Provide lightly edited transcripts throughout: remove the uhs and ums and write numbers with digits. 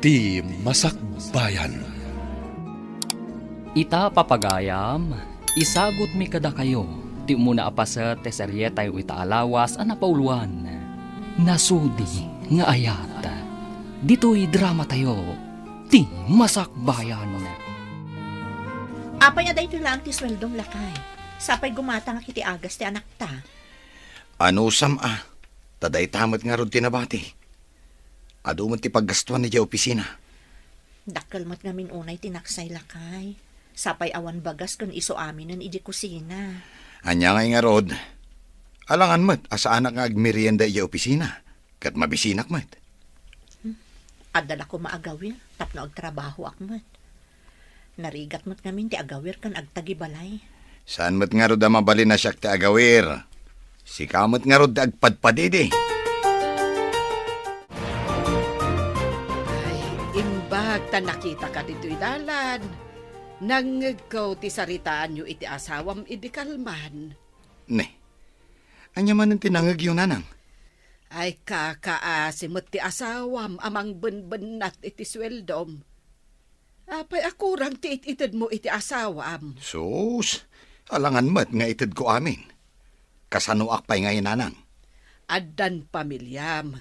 Ti Masakbayan. Ita papagayam, isagot mi kada kayo. Ti muna apasa teserye tayo itaalawas a napauluan. Nasudi nga ayat. Dito'y drama tayo. Ti Masakbayan. Apay aday ito lang ti sweldong lakay. Sapay gumata nga kiti agas ti anak ta. Ano sama? Taday tamat nga rod tinabati. Ado man ti paggastuan ni di opisina. Dakkel mo't ngamin unay tinaksay lakay. Sapay awan bagas kun iso amin ng iji kusina. Anya nga rod. Alangan mat, asa anak nga agmerienda di opisina. Kat mabisinak mat. Adala ko maagawir, tapno agtrabaho akmat. Narigat mo't ngamin ti agawir kan agtagibalay. Saan mat nga rod mabalin na siyak ti agawir? Si kamot nga rod agpadpadidi. Imbag ta nakita ka dito'y dalan. Nangagaw ti saritaan yu iti asawam idikalman. Ne, anya man ang tinangag yun nanang. Ay kakaasimot ti asawam amang benbenat iti sweldom. Apay akurang ti ititid mo iti asawam. Sus, alangan mat nga itid ko amin. Kasanuak pa'y ngayon nanang. Addan pamilyam.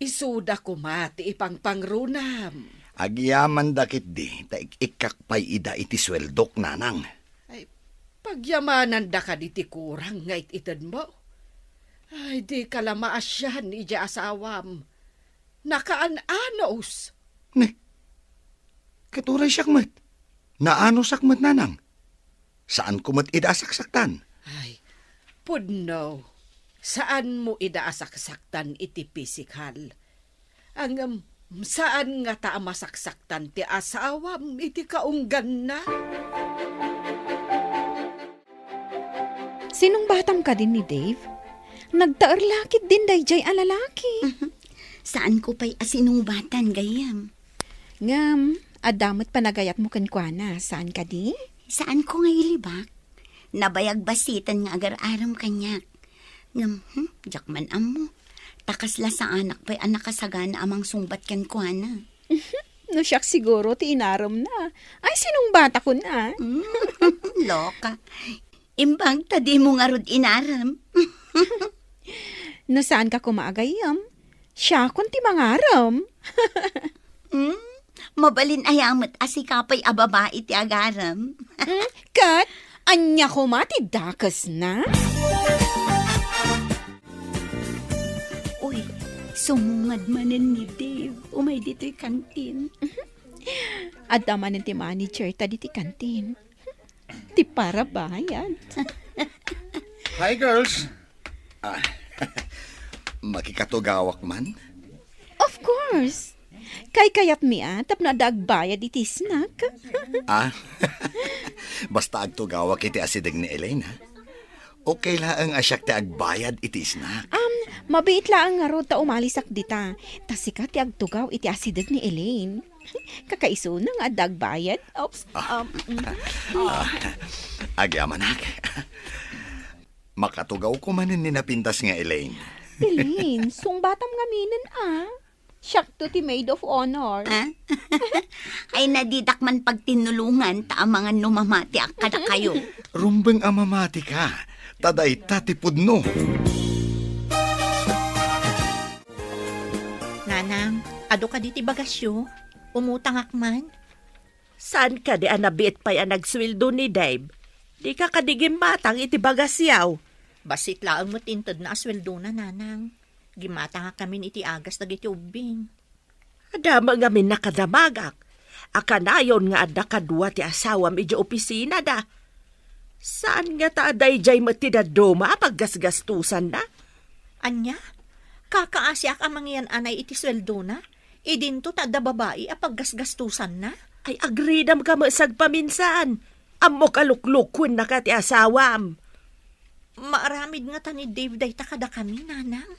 Isuda ko mati ipang pangrunam. Agyaman dakit di, taik ikakpay ida iti sweldok nanang. Ay, pagyamanan da ka diti kurang nga ititid mo. Ay, di kalamaasyan iti asawam. Nakaan-anos. Ne, katuray siyak mat. Naano sakmat nanang? Saan ko mat ida saksaktan? Ay, pudno. Saan mo idaasaksaktan iti pisikal? Ang saan nga ta masaksaktan ti asawam iti kaunggan na? Sinong batam ka din ni Dave? Nagtaarlakit din dayjay a lalaki. Saan ko pa'y asinungbatan gayam? Ngam, adamot panagayat mo kankwana. Saan ka di? Saan ko nga ilibak? Nabayag basitan nga agar-aram kanyak. Ngam, jakman amo. Takasla sa anak pa'y anak kasagana amang sungbat kankwana. No siyak siguro ti inaram na. Ay, sinong bata ko na? Loka. Imbang tadi mo nga rod inaram. No saan ka kumaagayam? Siya kun ti mangaram. Mabalin ayamat asikapay ababae ti agaram. Kat, anya ko mati dakas na? Uy, sumungad manen ni Dave. Umay dito'y kantin. At naman ti manager ta di ti kantin. Ti para bayad. Hi, girls. Makikatugawak man? Of course. Kay kayat mi tap na dagbayad iti snack. Basta agtugawak iti asidag ni Elaine, ha? Okay lang asyak ti agbayad iti snack. Mabait lang nga ro ta umalisak dita. Tasika ti agtugaw iti asidag ni Elaine. Kakaiso na nga dagbayad. Oops. Agyamanak. Makatugaw ko manin ni napintas nga Elaine. Elaine, sung batam nga minin Siyak to ti maid of honor. Ay nadidak man pagtinulungan ta ang mga numamati akada kayo. Rumbeng amamati ka. Taday tatipudno. Nanang, ado ka di ti bagasyo. Umutang akman. Saan ka di anabit pa'y nagswildo ni Dave? Di ka kadigim matang iti bagasyaw. Basit laang mo't intod na asweldo na, nanang. Gimata nga kami iti agas na iti ubing. Adama nga min nakadamagak. Akanayon nga adda kadwa ti asawam iti opisina da. Saan nga ta aday jay matidadoma paggasgastusan na? Anya? Kakaasyak amang yan anay iti sweldo na? Idinto ta da babae apaggasgastusan na? Ay agridam ka masag paminsan. Amo kaluklukun na ka ti asawam. Maaramid nga ta ni Dave day takada kami, nanang.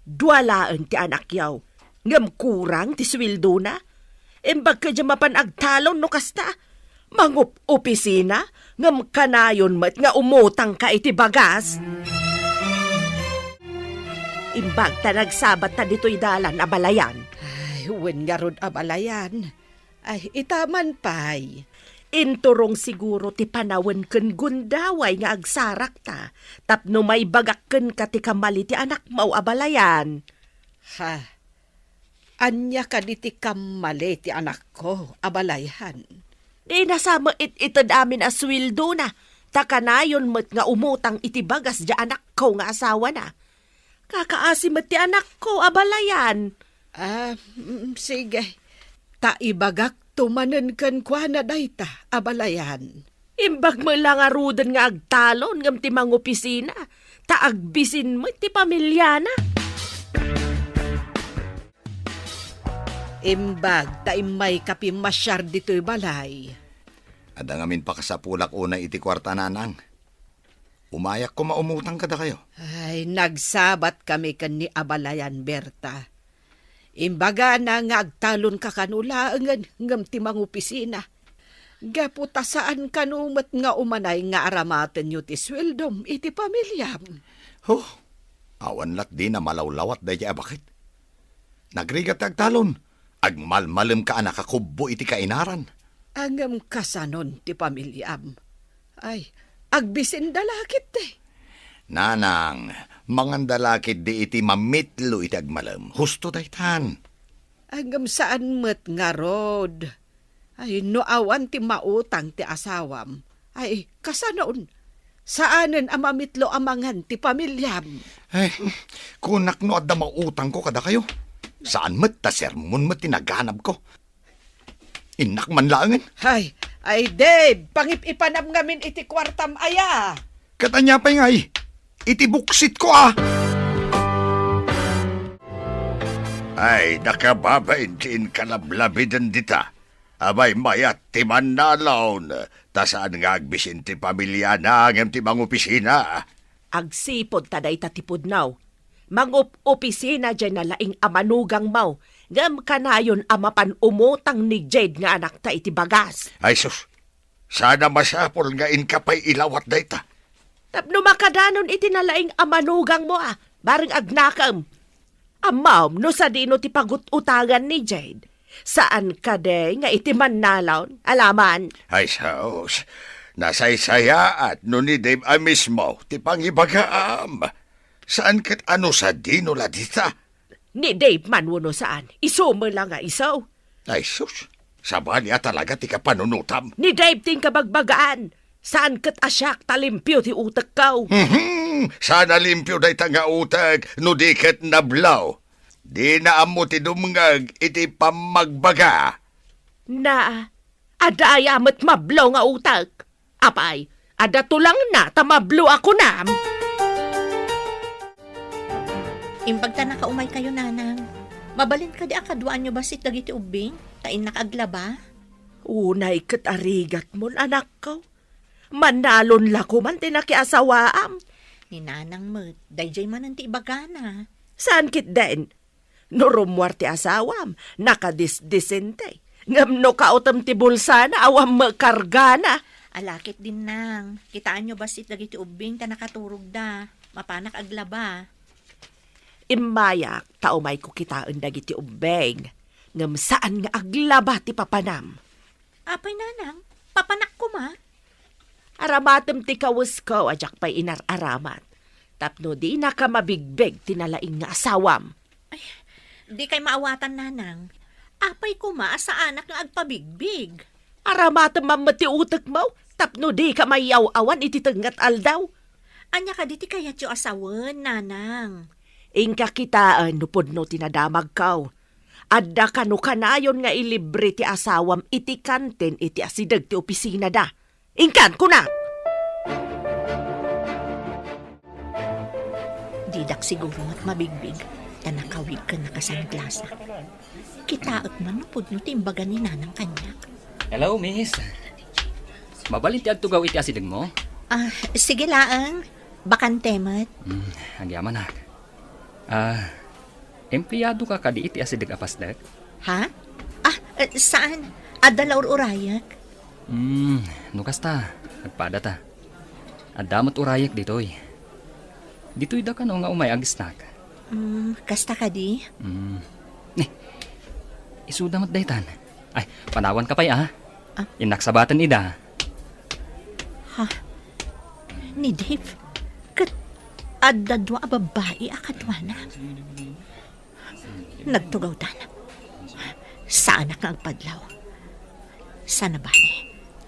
Duwalaan ti anak yaw. Ngam kurang ti swildo na. Embag ka dyan mapanagtalon no kasta. Mangup opisina. Ngam kanayon mat nga umutang ka iti bagas. Imbag ta nagsabat ta dito'y dalan abalayan. Ay, Ay, wen nga rod abalayan. Ay, itaman pay. Inturong siguro ti panawen ken gundaway nga agsarak ta. Tapno may bagak ken ka ti kamali ti anak mau abalayan. Ha, anya ka di ti kamali ti anak ko, abalayan. Di nasama itad amin aswildo na. Takanayon met nga umutang iti bagas di anak ko nga asawa na. Kakaasi met ti anak ko abalayan. Sige. Taibagak tumanen kan kwa na dayta, abalayan. Imbag mo lang arudan nga agtalon ngam ti mga opisina. Taagbisin mo ti pamilya na. Imbag, taimay kapimasyar dito'y balay. Ada ngamin pa kasapulak una iti kwarta nanang. Umayak ko maumutang kada kayo. Ay, nagsabat kami kan ni abalayan, Berta. Imbaga na nga agtalon ka kanula ngam ti mga opisina. Gaputa saan kanumat nga umanay nga aramaten nyo ti sweldom iti pamilyam. Awan lat di na malawlawat dahi bakit. Nagrigat agtalon. Agmalmalem ka anak akubbo iti kainaran. Angam kasanon ti pamilyam. Ay, agbisin dalakit Nanang, mangandalakit di iti mamitlo iti agmalem. Husto daytan. Angam saan met nga rod. Ay, no awan ti mautang ti asawam. Ay, kasanon. Saanen amamitlo amangan ti pamilyam. Ay, kunak no adda mautang ko kada kayo. Saan met ta sermon met tinaganap ko. Inak man laangan. Ay Dave, pangip-ipanam ngamin iti kwartam aya. Katanya pa ngay, iti buksit ko Ay, nakababaintin kalablabidan dita. Abay mayat ti manalaon. Tasaan nga agbisin ti pamilya na ngem ti mga opisina. Agsipod taday tatipod now. Mangup-opisina dyan na laing amanugang mau. Ngam kanayon amapan umutang ni Jade nga anak ta iti bagas. Ay sus, sana masapol nga inkapay ilawat dayta. Tapno makadanon iti nalaing amanugang mo baring agnakam. Amaw, no sa dino ti pagut-utangan ni Jade. Saan ka de nga iti manalaon? Alaman? Ay sus, nasaysaya at no ni Dave mismo ti pangibagaam. Saan kat ano sa dino la dita? Ni Dave man wano saan. Isumo lang nga isaw. Ay sus, sabali talaga ti kapanunutam. Ni Dave ting kabagbagaan. Saan kat asyak talimpyo ti utak kaw. Sana limpyo day nga utag no di kat nablaw. Di na amo ti dumngag iti pamagbaga. Na, adaya met mablaw nga utak. Apay, ada tulang na tamablo ako na. Imbag ta nakaumay kayo, nanang. Mabalin ka di akaduan nyo basit dagiti ubing? Tain nakaglaba? Unay kat arigat mo, anak ko. Manalon lako man tinakiasawaam. Ni nanang met, dayjay man ang ti ibagana. Saan kit den? No rumwar ti asawam, nakadisdisente. Ngam no kautam ti bulsa na awam makargana. Alakit din nang. Kitaan nyo basit dagiti ubing ta nakaturog da. Mapanak aglaba. Imayak, taumay ko kitaan dagiti ubeng. Ngam saan nga aglaba ti papanam. Apay nanang, papanak ko ma. Aramatem ti kawus ko, ajak pa'y inararamat. Tapno di na ka mabigbeg tinalaing nga asawam. Di kay maawatan, nanang. Apay ko ma sa anak nga agpabigbig. Aramatem mamati utak mo, tapno di ka mayaw-awan iti tengat aldaw. Anya ka diti kayat yung asawan, nanang. Ingka kitaan nupod no tinadamag kaw. Adda ka no kanayon nga ilibre ti asawam iti kanten iti asidag ti opisina da. Ingkan ko na! Didak siguro mat mabigbig. Ta nakawig ka nakasanglasa. Kitaak man nupod no timbaga ni nanang kanyak. Hello, miss. Mabalin ti agtugaw iti asidag mo? Sige laang. Bakante mat. Agyaman na. Empleyado ka kadi iti asidag apasdag? Ha? Saan? Adalaur urayak? Nukasta. Nagpada ta. Adamot urayak ditoy. Ditoy da ka no nga umay agisnak. Kasta ka di? isudamat daytan. Ay, panawan ka pa'y Ah? Inaksabatan ida. Ni Dave, kat adadwa a babae akadwana. Nagtugaw tana. Saan ka agpadlaw? Sana ba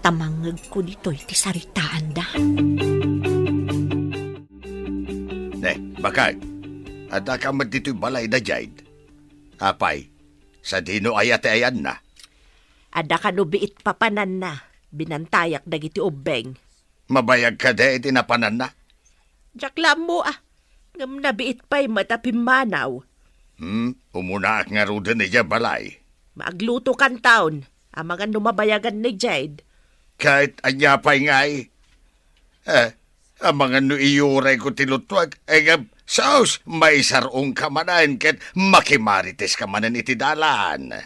tamangag ko dito'y ti saritaan da. Bakag, ada ka man dito'y balay da jayd. Apay, sa dino ayate ayan na. Ada ka no biit papanan na. Binantayak dagiti ubeng. Mabayag ka de itinapanan na. Jaklam mo Ngam nabiit pa'y matapimanaw. Umunaak nga rudan niya balay. Maagluto kan taon. Ang mga numabayagan ni Jade. Kahit anya pa'y ngay. Ang mga nuiyuray ko tilutwag, saos, may sarong kamanan, ket makimarites kamanan iti dalan.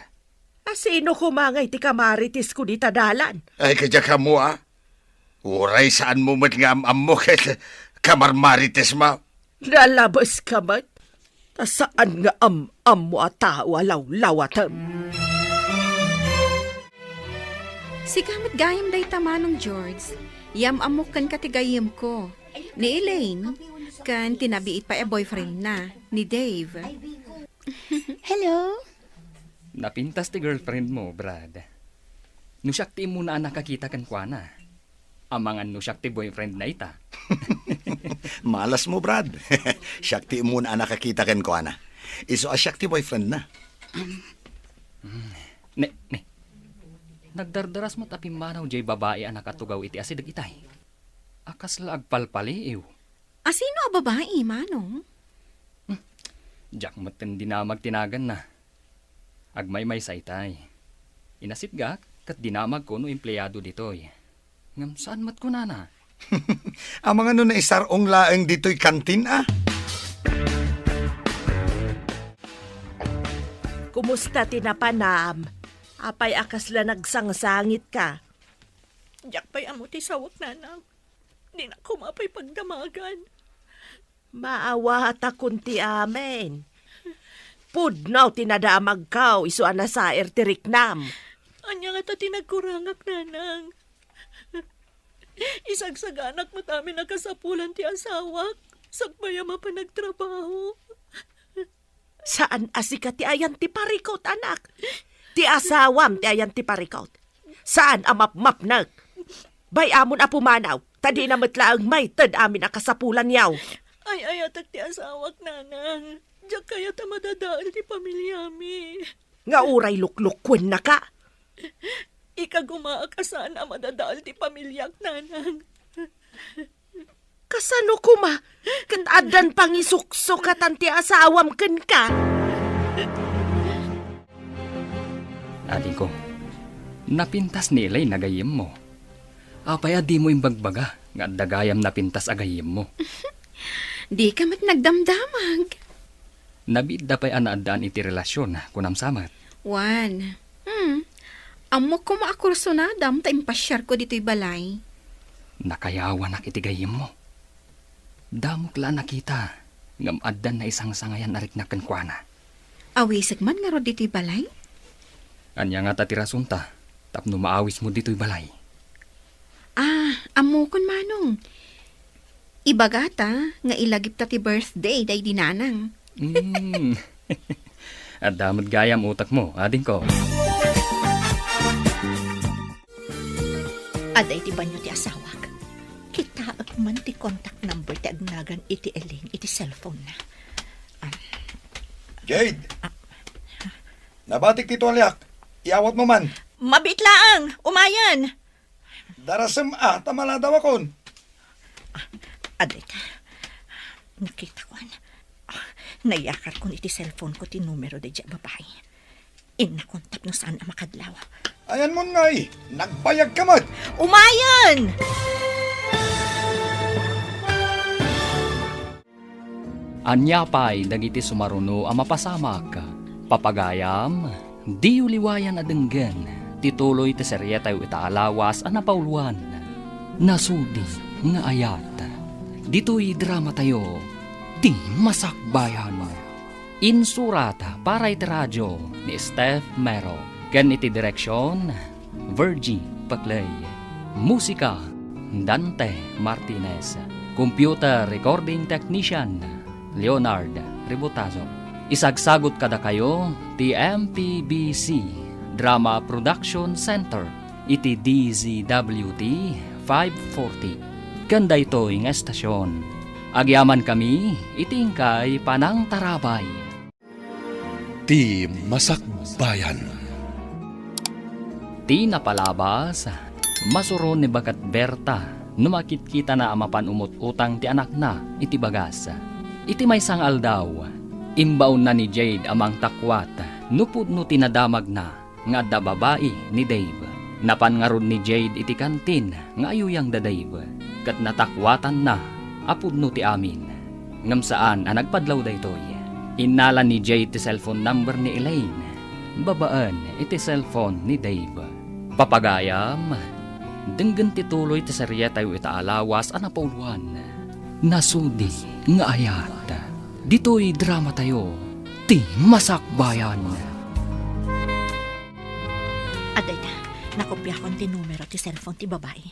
Sino kumangay ti kamaritis ko di tadalan? Ay, kadya ka mo, Uray, saan mo mat nga am mo, ket kamarmarites ma? Lalabas ka ba't? Saan nga am mo tao alaw-lawatan? Sigamit gayam day tamanong George. Yam amok kan katigayam ko. Ni Elaine, kan tinabiit pa boyfriend na, ni Dave. Hello? Napintas ti girlfriend mo, Brad. Nusyakti mo na nakakita kan kwa na. Amangan nusyakti boyfriend na ita. Malas mo, Brad. Shakti mo na nakakita ken ko, ana. Iso a shakti boyfriend na. Ne. Nagdardaras mo tapi manaw jay babae ang nakatugaw iti asidag itay. Akas la agpalpali, ew. Asino a babae, manong? Diyak matin dinamag tinagan na. Agmay-may sa itay. Inasit gak, kat dinamag ko no empleyado ditoy. Ngam saan mat ko na? Ang mga nun na isarong laeng dito'y kantin, Kumusta tinapanam? Apay akas la nagsangsangit ka. Diyak pa'y amo ti sawak nanang. Di na ko mapay pagdamagan. Maawa ta kunti amen. Pudnaw tinadamag kaw, iso ana sa ertiriknam. Anya nga ta tinagkurangak nanang. Isagsaganak mo tami nakasapulan ti asawak. Sagbaya mapanagtrabaho. Saan asika ti ayan ti parikot, anak? Ti asawam ti ayan ti parikot. Saan amap-map nag? Bay amon apumanaw, tadi na matlaang may tad amin akasapulan yaw. Ay ayatak ti asawak nanang. Diyak kaya ta madadaan ti pamilya mi. Nga uray luklukwen na ka. Ikagumaakasan ang madadaan ti pamilyak nanang. Kasano kuma? Kat adan pangisukso-katan ti asawam ken ka. Ading ko, napintas ni Elay nagayim mo. Apaya di mo imbagbaga, nga dagayam napintas agayim mo. Di ka mat nagdamdamag. Nabidda pa'y anaadaan iti relasyon, kunam samat. Juan, amok ko maakurso na dam ta impasyar ko dito'y balay. Nakayawan nak iti gayim mo. Damok la nakita, ngam addan na isang sangayan arik na kankwana. Awisag man nga ro dito'y balay? Anya nga tatirasunta, tapno maawis mo dito'y balay. Amokon manong. Ibagata nga ilagip ta ti birthday day dinanang. At damod gayam utak mo, ading ko. Aday ti banyo ti asawak. Kita man ti contact number ti agnagan iti Elaine iti cellphone na. Jade! Nabatik ti tuwalyak. Iawat mo man. Mabitlaang! Umayan! Darasem tamala daw akon. Aday ka. Nakita ko na. Nayakar ko iti cellphone ko ti numero de dya babae. Inakontakt no saan ang makadlaw. Ayan mo ngay, nagbayag ka mat. Umayan! Anya pa'y dagiti sumaruno ang mapasamak. Papagayam, di uliwayan adenggan. Tituloy ti serye tayo itaalawas ang napauluan. Nasudi nga ayat. Dito'y drama tayo, di masakbayan. Insurata para iti radyo. ni Steph Mero. Kan iti direksyon, Virgie Paclay. Musika, Dante Martinez. Computer Recording Technician, Leonard Ributazo. Isagsagot kada kayo, ti MPBC Drama Production Center, iti DZWT 540. Kanda ito ing estasyon. Agyaman kami, iting kay Panang Tarabay. Ti Masakbayan. Ti napalabas, masuron ni Bagat Berta, numakit kita na amapan umut-utang ti anak na, iti bagas. Iti may sang aldaw, imbaon na ni Jade amang takwat, nupud no tinadamag na, nga da babae ni Dave. Napan nga ron ni Jade iti kantin, nga ayuyang da Dave, kat natakwatan na, apud no ti amin. Ngam saan ang nagpadlaw da ito'y. Inalan ni Jade ti cellphone number ni Elaine. Babaan iti cellphone ni Dave. Papagayam, denggan ti tuloy ti serye tayo itaalawas anapauluan. Nasudi nga ayat. Dito'y drama tayo, ti Masakbayan. Aday na, nakopya kon ti numero ti cellphone ti babae.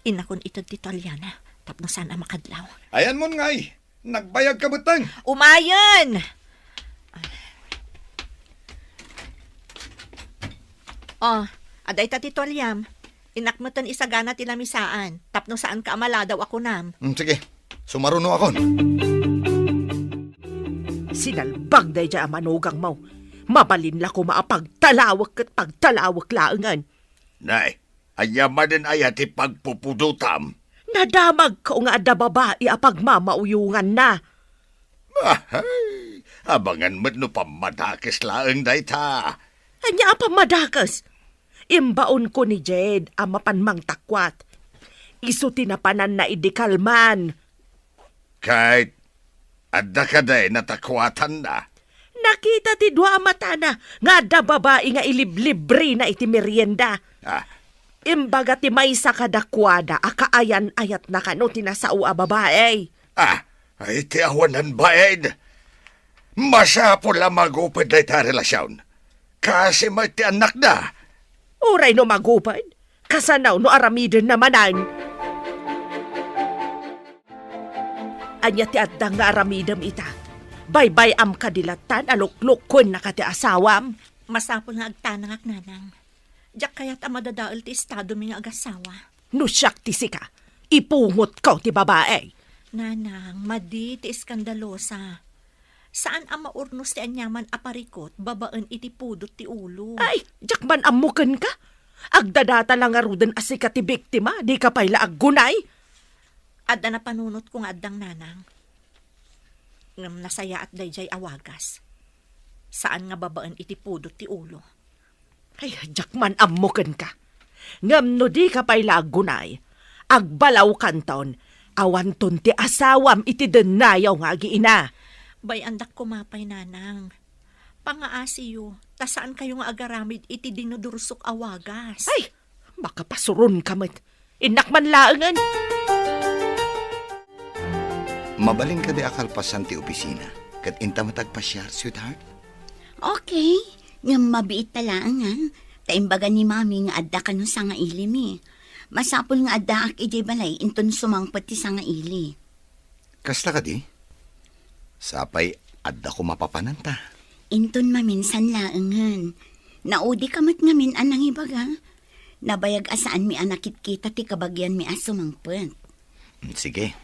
Inakon ito ti Talyana, tapno sana makadlaw. Ayan mo ngay, nagbayag ka butang. Umayan! Oh, aday ta ti Tolyam. Inakmutan isagana ti lamisaan, tapno saan ka amala daw ako nam. Sige, sumaruno ako. Sinalbag day dya manugang mo. Mabalin la ko maapagtalawak at pagtalawak laangan. Nay, ayaman din ayat ipagpupudutam. Nadamag ko nga da babae apag mamauyungan na. Ahay, abangan mo't no pamadakis laang dayta. Anya pa madakas. Imbaon ko ni Jed ang mapanmang takwat. Isu tinapanan na idikalman. Kahit adda ka day natakwatan na. Nakita ti dua mata na nga da babae nga iliblibri na iti merienda. Ah, Imbaga ti maysa kadakwada akaayan ayat na kano tinasao a babae. ay ti awanan baed. Masapol la magupad day ta relasyon. Kasi may ti anak na. Uray no magupad. Kasanaw no aramiden namanan. Anya ti addang nga aramidem ita. Baybay am kadilatan aluklukon na kati asawam. Masapol nga agtanang nanang. Diyak kaya't amadadaol ti estado mi nga agasawa. No siyak ti sika. Ipungot ko ti babae. Nanang, madi ti iskandalosa. Saan ang maurnos ti anyaman aparikot, babaan iti pudot ti ulo. Ay, jak man amuken ka. Agdadata lang nga ruden asika ti biktima, di ka payla aggunay. Adda na panunot ko nga addang nanang. Ngam nasaya at dayjay awagas. Saan nga babaan iti pudot ti ulo. Ay, jak man amuken ka. Ngam no di ka payla aggunay. Agbalaw kanton, awanton ti asawam iti denayaw nga agiina. Bay andak kumapay nanang. Pangaasiyo, ta saan kayo nga agaramid iti dinudursok awagas. Ay, makapasuron ka met. Inakman laangan. Mabaling ka di akalpasan ti opisina. Kat inta matagpasyar, sweetheart. Okay, nga mabiit talaangan. Taimbaga ni mami nga adda ka no sa nga ili mi. Masapol nga adda ak ijay balay inton sumangpet ti sa nga ili. Kasta ka di? Sapay, adda ko mapapananta. Inton maminsan laangan. Naudi kamat ngamin anang ibaga. Nabayag asaan mi anakit kita ti kabagyan mi asumangpet. Sige.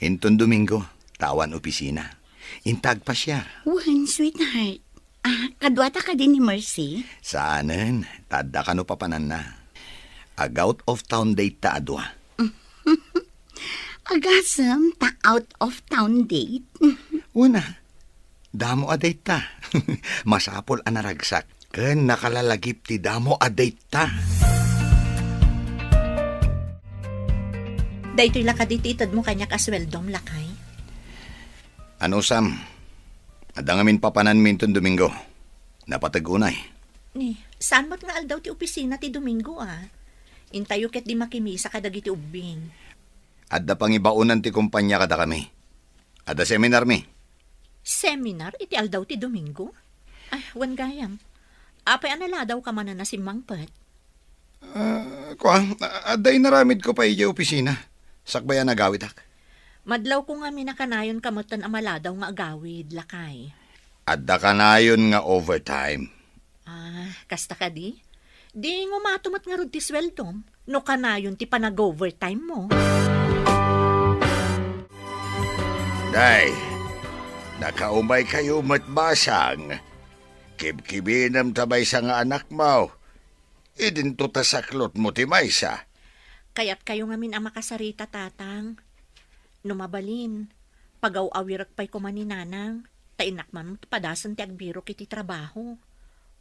Inton Domingo, tawan opisina. Intag pa siya. Wan, sweetheart. Kadwata ka din ni Mercy? Saanen, tadda ka no papanan na. Ag-out of town date ta adwa. Agasam, ta out of town date. Una, damo a date ta. Masapol a naragsak. Ken nakalalagip ti damo a date ta. Daytoy lakadititad mo kanya kasweldom lakay. Ano, Sam? Adangamin papanan minton Domingo. Napatagunay. Ni, saan mo't nga aldaw ti opisina ti Domingo Intayo ket di makimisa kadagiti ubing. Adda pang ibaunan ti kumpanya kada kami. Adda seminar mi. Seminar iti aldaw ti Domingo? Ay, wan gayam. Apay anala daw ka man na si Mangpet. Aday naramid ko pa iya opisina. Sakbayan nagawid ak. Madlaw ko nga minakanayon kamutan amala daw nga agawid, lakay. Adda ka na yun nga overtime. Kasta ka di? Di nga matumat nga rod ti sweldom. No kanayon ti panag-overtime mo. Day, nakaumay kayo matbasang. Kibkibinam tabay sa nga anak mo. Idinto ta saklot mo ti maysa. Kaya't kayo nga min ang makasarita, tatang. Numabalin. Pagaw-awirak pa'y kumaninanang. Tainak man padasan ti agbiro kiti trabaho.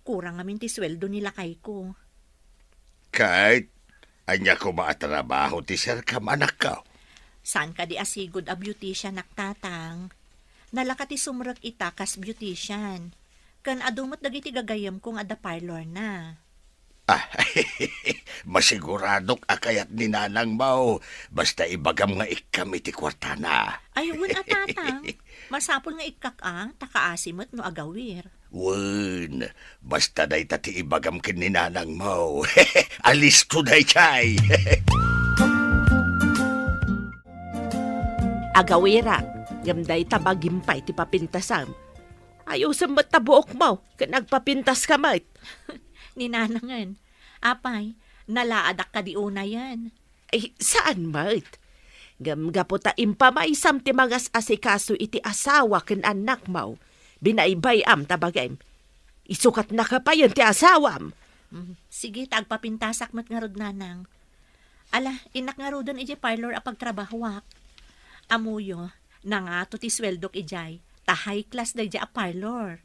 Kurang ngamin ti sweldo nila kay ko. Kahit, anya ko maatrabaho ti sir kam anak ka. Saan ka di asigod a beautician naktatang? Nalaka ti sumrag itakas beautician. Kan adumat dagiti gagayam kong ada parlor na. Masiguradok akayat ni nanang mo. Basta ibagam nga ikam iti kwartana. Ayun tatang. Masapol nga ikakang takaasimot no agawir. Wun, basta day tati ibagam kin ni nanang mo. Alis to day chay. Agawira, gamday tabagimpay ti papintasam. Ayaw sa matabuok mo, nagpapintas ka mait. Ninanangan. Apay, nalaadak ka di una yan. Ay, saan mait? Gamgapo ta impamaisam ti mangas asikaso iti asawa ken anak mo. Binaybayam tabagay. Isukat na kapayon ti asawam. Sige, tagpapintasak mat nga rod nanang. Ala, inak nga rodon iji parlor apag trabahwak. Amuyo, nangato ti sweldok ijay. Ta high class da iji a parlor.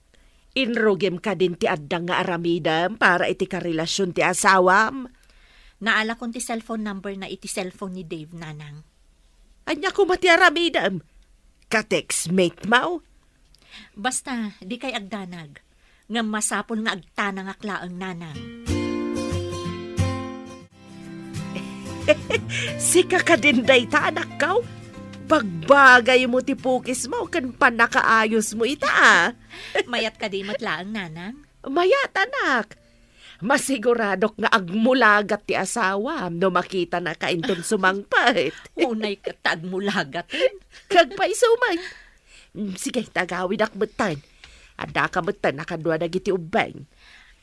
Inrogem ka din ti addang nga aramidam para iti karelasyon ti asawam. Naala kon ti cellphone number na iti cellphone ni Dave, nanang. Anya ko mati aramidam. Ka-textmate mo. Basta, di kay agdanag. Nga masapol nga agtanang aklaang nanang. Sika ka din day ta anak ka. Pagbagay mo ti pukis mo kan panakaayos mo ita. Mayat ka di matlaang nanang. Mayat anak. Masiguradok nga agmulagat ti asawam no makita na kainton sumangpait. Unay ka tagmulagatin. Kagpay sumay. Sige, tagawid akmutan. Ada ka mutan nakadwa dagiti ubeng.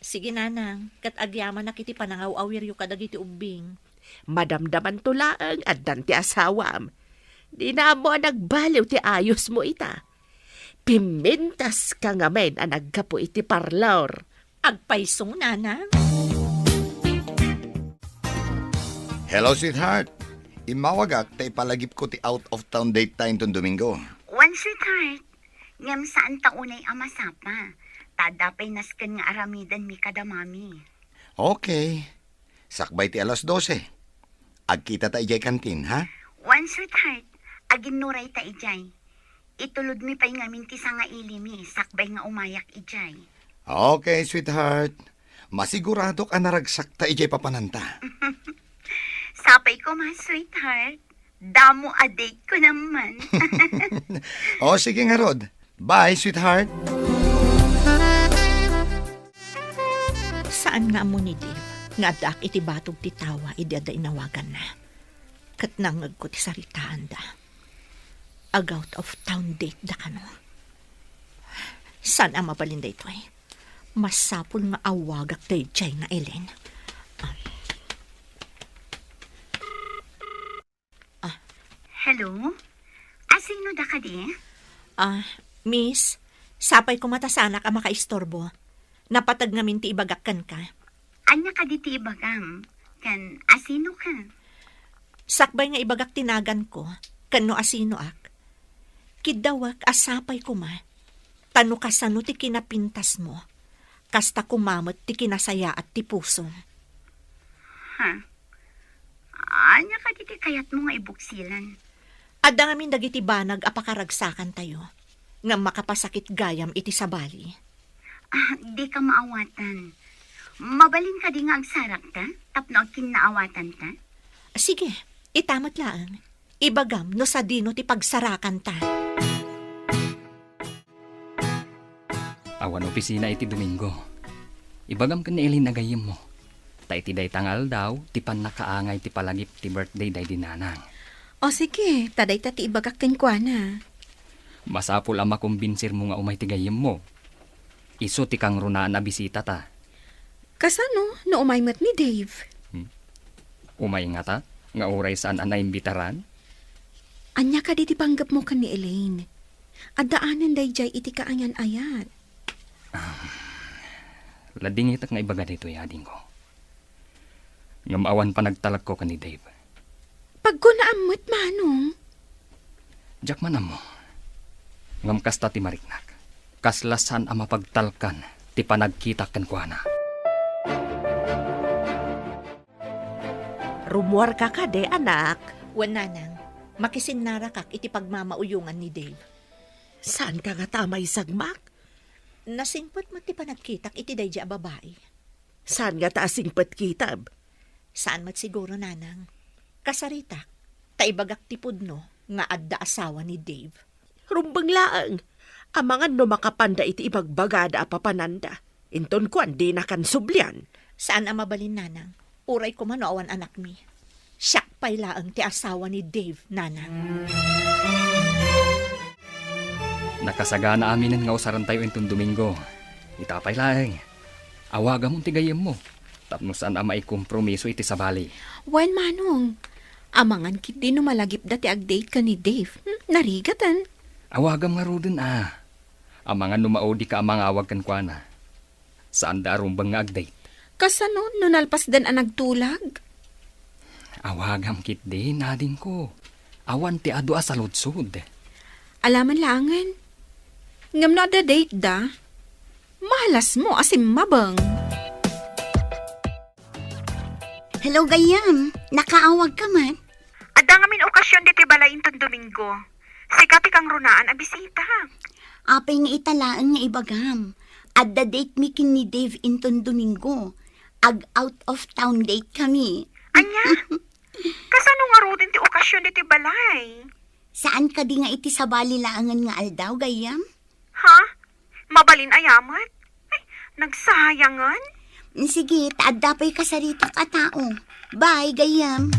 Sige nanang, kat agyaman na kiti panangaw-awir yu kadagiti ubing. Madamdaman tulaang addan ti asawam. Di na mo nagbaliw ti ayos mo ita. Pimintas ka nga men ang nagkapo iti parlor. Agpaisong nanang. Hello, sweetheart. Imawagak tay palagip ko ti out of town date time ton Domingo. One sweetheart, ngam saan taunay amasapa. Tadapay nasken nga aramidan mi kadamami. Okay. Sakbay ti alas 12. Agkita ta ijay kantin, ha? One sweetheart, agin nuray ta ijay. Itulod mi pa'y ngamin ti nga ilimi, sakbay nga umayak ijay. Okay, sweetheart. Masigurado ka naragsak ta ijay papananta. Sapay ko ma, sweetheart. Damo a date ko naman. O, sige nga, Rod. Bye, sweetheart. Saan nga mo ni Dave? Nga dak iti batog ti tawa, idada inawagan na. Kat nangag ko ti saritaan da. Out of town date da ka no. Saan ang mabalinda ito eh? Masapol nga awagak day jay nga Ellen. Hello? Asino da ka di? Miss, sapay ko matasanak ang makaistorbo. Napatag ngamin ti ibagakkan ka. Anya ka di ti ibagam? Kan asino ka? Sakbay nga ibagak tinagan ko, kano asino ak. Kidawak asapay ko ma. Tano kasano ti kinapintas mo. Kasta kumamot ti kinasaya at ti puso. Ha? Anya ka di ti kayat mo nga ibuksilan? Adda ngamin dagiti banag apakaragsakan tayo. Nga makapasakit gayam iti sabali. Di ka maawatan. Mabalin ka di nga agsarak ta? Tapno ang kinaawatan ta? Sige, itamat lang. Ibagam no sa dino ti pagsarakan ta. Awan opisina iti Domingo. Ibagam ka ni Eileen nagayim mo. Ta iti day tangal daw, ti pan nakaangay ti palagip ti birthday day dinanang. O sige, taday tati ibagak kwa na. Masapul ang makumbinsir mo nga umay ti gayim mo. Iso ti kang runaan na bisita ta. Kasano no umaymat ni Dave? Umay nga ta, nga uray saan ang naimbitaran. Anya ka di panggap mo ka ni Elaine. At daanan day jay iti kaanyan ayat. Lading itak nga ibaga dito yading ko. Ngamawan pa nagtalag ko ka ni Dave. Pag ko naamot manong. Jack manam mo. Ngam kasta ti mariknak. Kaslasan ang mapagtalkan ti panagkita kan kuana. Rumuar ka ka de, anak. Wan nanang, makisinara kak iti pagmamauyungan ni Dave. Saan ka nga tamay sagmak? Nasingpot mo ti panagkitak iti dayja a babae. Saan nga taasing patkitab? Saan mat siguro nanang? Kasarita, taibagak ti pudno nga adda asawa ni Dave. Rumbang laang. Amangan no makapanda iti ibagbagada a papananda. Inton kwan di na kan sublian. Saan ang mabalin nanang? Uray ko man o awan anak mi. Siyak pa'y laang ti asawa ni Dave, nanang. Nakasagana aminin nga usaran tayo intong Domingo. Itapay laeng. Awaga mong tigayem mo. Tapno saan ang maikompromiso iti sabali. Wan manong. Amangan kit di no malagip dati ag-date ka ni Dave. Narigatan. Awagam nga ro din Amangan numaodi ka amang awag kan kuana. Saan da rumbang nga ag-date? Kasano no nalpas dan ang nagtulag? Awagam kit di nadin ko. Awan ti adu sa lutsud. Alaman langan. Ngam na da date da. Mahalas mo asim mabang. Hello, gayam. Nakaawag ka man. Ada ngamin okasyon diti balayin ton Domingo. Sikati kang runaan a bisita. Apay nga italaan nga ibagam. At the date mi kin ni Dave inton Domingo. Ag out of town date kami. Anya? Kasano nga ro din ti okasyon diti balay? Saan ka di nga iti sabali laangan nga aldaw, gayam? Ha? Mabalin ayamat? Ay, nagsayangan? Sige, taadda pa'y kasarita ka tao. Bye, gayam.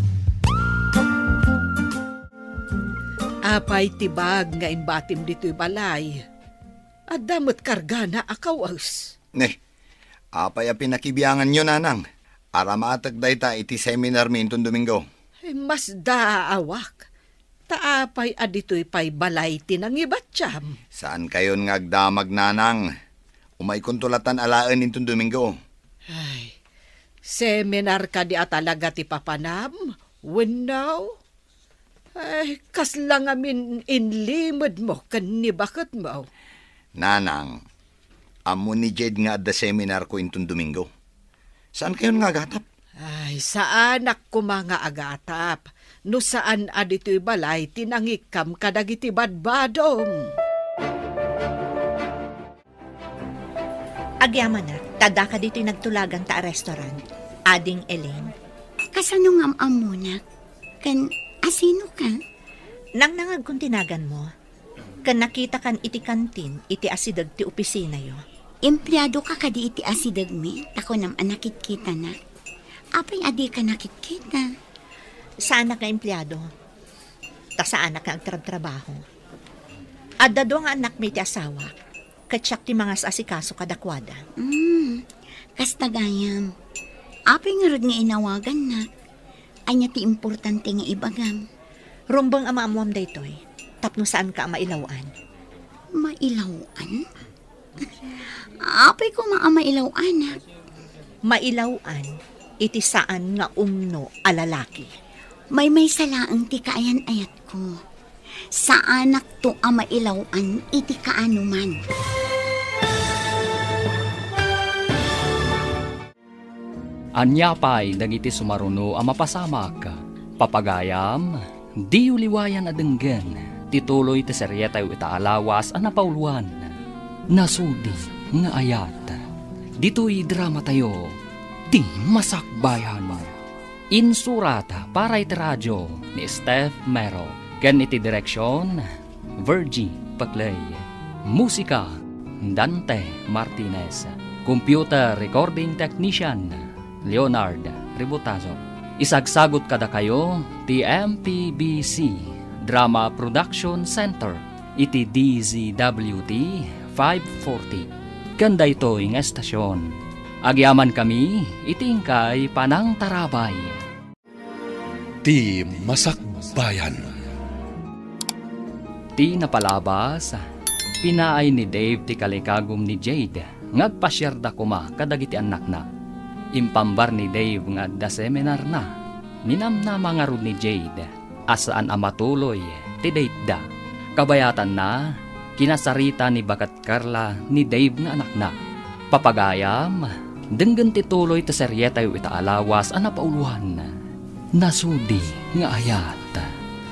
Apay tibag nga imbatim dito'y balay. At damot karga na akawas. Apay a pinakibiyangan nyo, nanang. Ara maatag dayta iti seminar mi intong Domingo. Mas daawak. Taapay adito'y pay balay tinang ibatsyam. Saan kayon nga agdamag, nanang? Umay kuntulatan alaan intong Domingo. Ay, seminar ka di atalaga ti papanam? Winaw? Ay, kaslang amin inlimod mo kan ni bakit mo. Nanang, amo ni Jed nga adda seminar ko intong Domingo. Saan kayon nga agatap? Ay, saan ako mga agatap? No saan adito'y balay tinangikam kadagiti badbadong. Agyaman na, tada ka dito'y nagtulagan ta a restaurant. Ading Elaine. Kasano nga mo na? Kan, asino ka? Nang nangag kung tinagan mo, kan nakita kan iti kantin, iti asidag ti opisina yo. Empleyado ka kadi iti asidag mi? Tako nam anakit kita na. Apay adi ka nakit kita? Sa anak nga empleyado, ta sa anak nga agtrabaho. Adda do nga anak may ti asawa, katsak ti mga asikaso kadakwada. Kasta gayam. Apay nga rod nga inawagan na. Anya ti importante nga ibagam. Rumbang amaamuam daytoy, tapno saan ka mailawan. Mailawan? Apay ko mailawan. Mailawan, iti saan nga umno alalaki. May salaang ti kaayan ayat ko. Sa anak to mailawan, iti kaano man. Anyapay dagiti sumaruno a mapasamak. Papagayam, di uliwayan adenggen. Tituloy ti serye tayo itaalawas a napauluan. Nasudi nga ayat. Dito'y drama tayo. Di masakbayan. Insurata para iti radyo ni Steph Mero. Ken iti direksyon, Virgie Paclay. Musika, Dante Martinez. Computer Recording Technician, Leonard Ributazo. Isagsagot kada kayo, ti MPBC Drama Production Center, iti DZWT 540. Kanda ito ng estasyon. Agyaman kami, itingkay panang tarabay. Ti Masakbayan. Ti napalabas, pinaay ni Dave ti kalikagom ni Jade, ngagpasyerda kuma kadagiti anak na. Impambar ni Dave nga da seminar na, ninamnama nga rod ni Jade, asaan amatuloy ti date da. Kabayatan na, kinasarita ni Bagat Carla ni Dave nga anak na. Papagayam, denggan ti tuloy ti seryeta yu itaalawas a napauluhan. Nasudi nga ayat,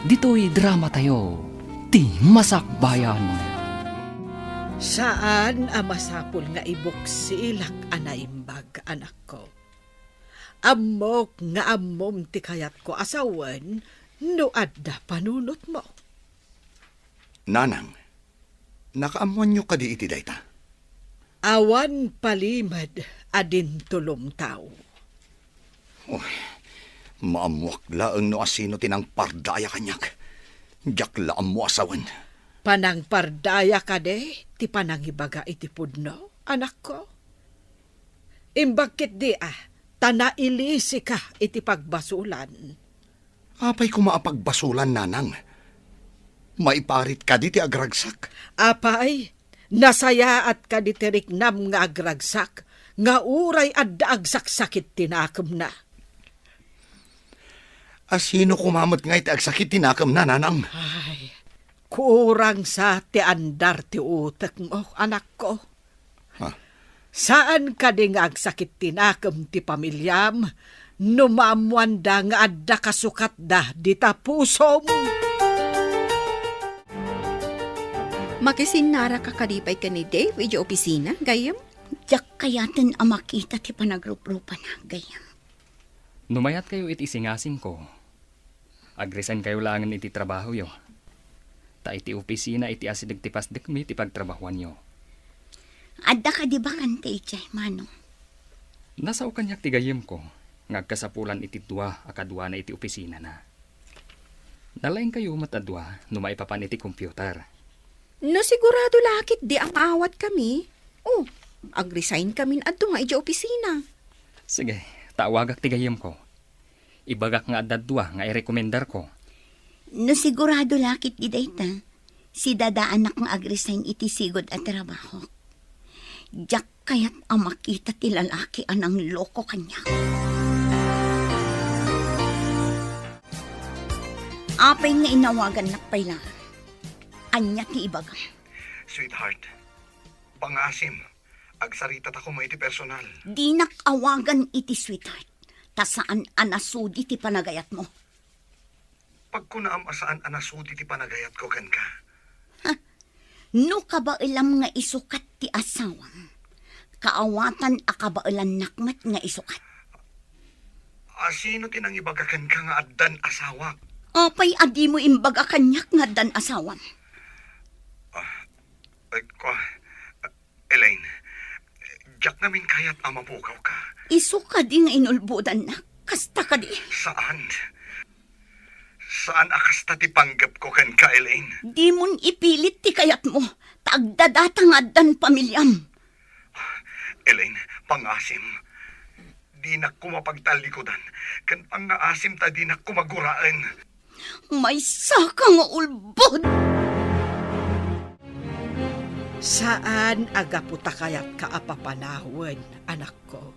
dito'y drama tayo, ti Masakbayan. Saan amasapol nga ibuksilak anaimbag, anak ko? Amok nga amom ti kayat ko asawan, no adda panunot mo. Nanang, nakaamuan nyo kadi iti dayta. Awan palimad adin tulong tao. Maamuak laeng no asino tinang pardaya kanyak. Diyak laam mo asawan. Panang pardaya ka de, ti panangibaga iti pudno, anak ko. Imbagkit di tanailisi ka iti pagbasulan. Apay kumaapagbasulan, nanang. Maiparit ka di ti agragsak. Apay, nasaya at ka di tiriknam nga agragsak, nga uray adda agsaksakit tinakam na. Asino kumamot nga iti agsakit tinakam na, nanang? Ay, kurang sa ti andar ti utak mo, anak ko. Ha? Saan ka di nga agsakit tinakam ti pamilyam, numamuanda nga adda kasukat da di tapusom. Makisinara ka kadipay ka ni Dave, iji opisina, gayam? Jak kayaten ang makita ti panagrup-rupan na, gayam. Numayat kayo iti singasing ko. Agresan kayo langan iti trabaho yo. Ta iti opisina iti asidag ti pasdek mi ti pagtrabahuan yo. Adda ka di ba kante ichay, manong? Nasaw kanyak ti gayem ko, ngagkasapulan iti dua akadwa na iti opisina na. Nalaing kayo matadwa, numaipapan iti computer. No sigurado lakit di ang maawat kami. Oh, agresign kami adto nga iji opisina. Sige, tawagak ti gayem ko. Ibagak nga adadwa nga irekomendar ko. No sigurado lakit di dayta, si dada anak ng agresign iti sigod at trabaho. Jak kayat ang makita ti lalaki anang loko kanya. Apay nga inawagan na pala. Anya ti ibaga. Sweetheart, pangasim. Agsarita ta ko mo iti personal. Di nakawagan iti sweetheart. Ta saan anasudi ti panagayat mo. Pag kunaam asaan anasudi ti panagayat ko ken ka. No kabailam nga isukat ti asawang. Kaawatan akabailan nakmat nga isukat. Asino tinang ibagakan ka nga addan asawa? Apay adi mo imbaga kanyak nga dan asawan. Elaine, jak namin kaya't amapukaw ka. Isu ka di nga inulbudan na. Kasta ka di. Saan? Saan akasta ti panggap ko ken ka, Elaine? Di mon ipilit ti kayat mo. Tagdadata nga dan pamilyam. Elaine, pangasim. Di na kumapagtalikodan. Kan pangaasim ta di na kumaguraan. May saka nga ulbod. Saan agaputa kayat kaapapanahon, anak ko?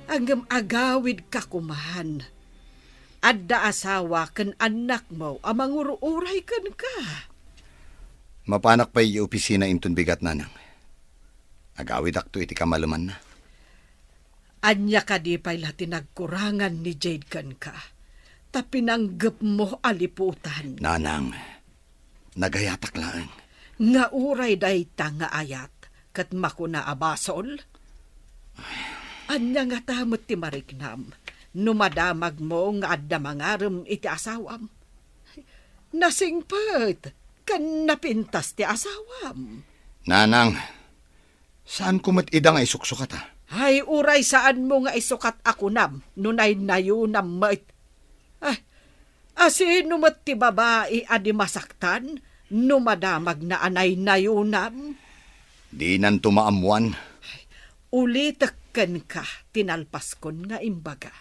Anggam agawid ka kumahan. Adda asawa ken anak mo amang ururay ken ka. Mapanak pa yung opisina intun bigat, nanang. Agawid akto iti kamaluman na. Anya ka di pa'y tinagkurangan ni Jade ken ka. Tapinanggap mo aliputan. Nanang, nagayatak laeng. Nga uray dayta nga ayat, kat makuna abasol. Anya nga tamot ti mariknam, numadamag mo nga adda mangaram iti asawam. Nasingpet, kan napintas ti asawam. Nanang, Saan ko ida nga isuksukat ha? Ay, uray saan mo nga isukat ako nam, nunay nayunam mait. Ay, asino mo't ti babae adi masaktan, numadamag na anay nayunam. Di nan tumaamuan. Ulitakan ka, tinalpas kon nga imbaga.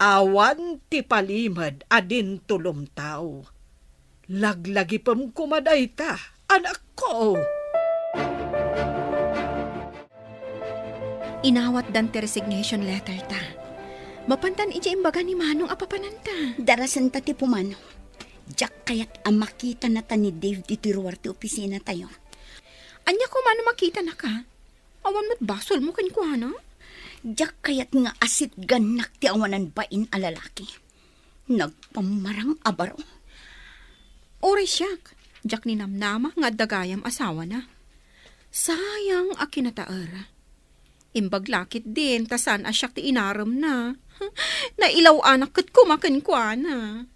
Awan ti palimad adin tulumtaw. Laglagi pam kumaday ta, anak ko. Inawat dan ti resignation letter ta. Mapantan ija imbaga ni Manong apapananta. Darasan ta ti pumano. Jack kayat ang makita na ta ni Dave dito ruwar ti opisina tayo. Anya ko mano makita na ka? Awan mo't basol mo kankwana? Jack kayat nga asit ganak ti awanan bain a lalaki. Nagpamarang abaro. Oray siyak. Jack ni namnama nga dagayam asawa na. Sayang a kinataara. Imbag lakit din, tasan asyak ti inaram na. Nailaw anak kat kumakan kwa na.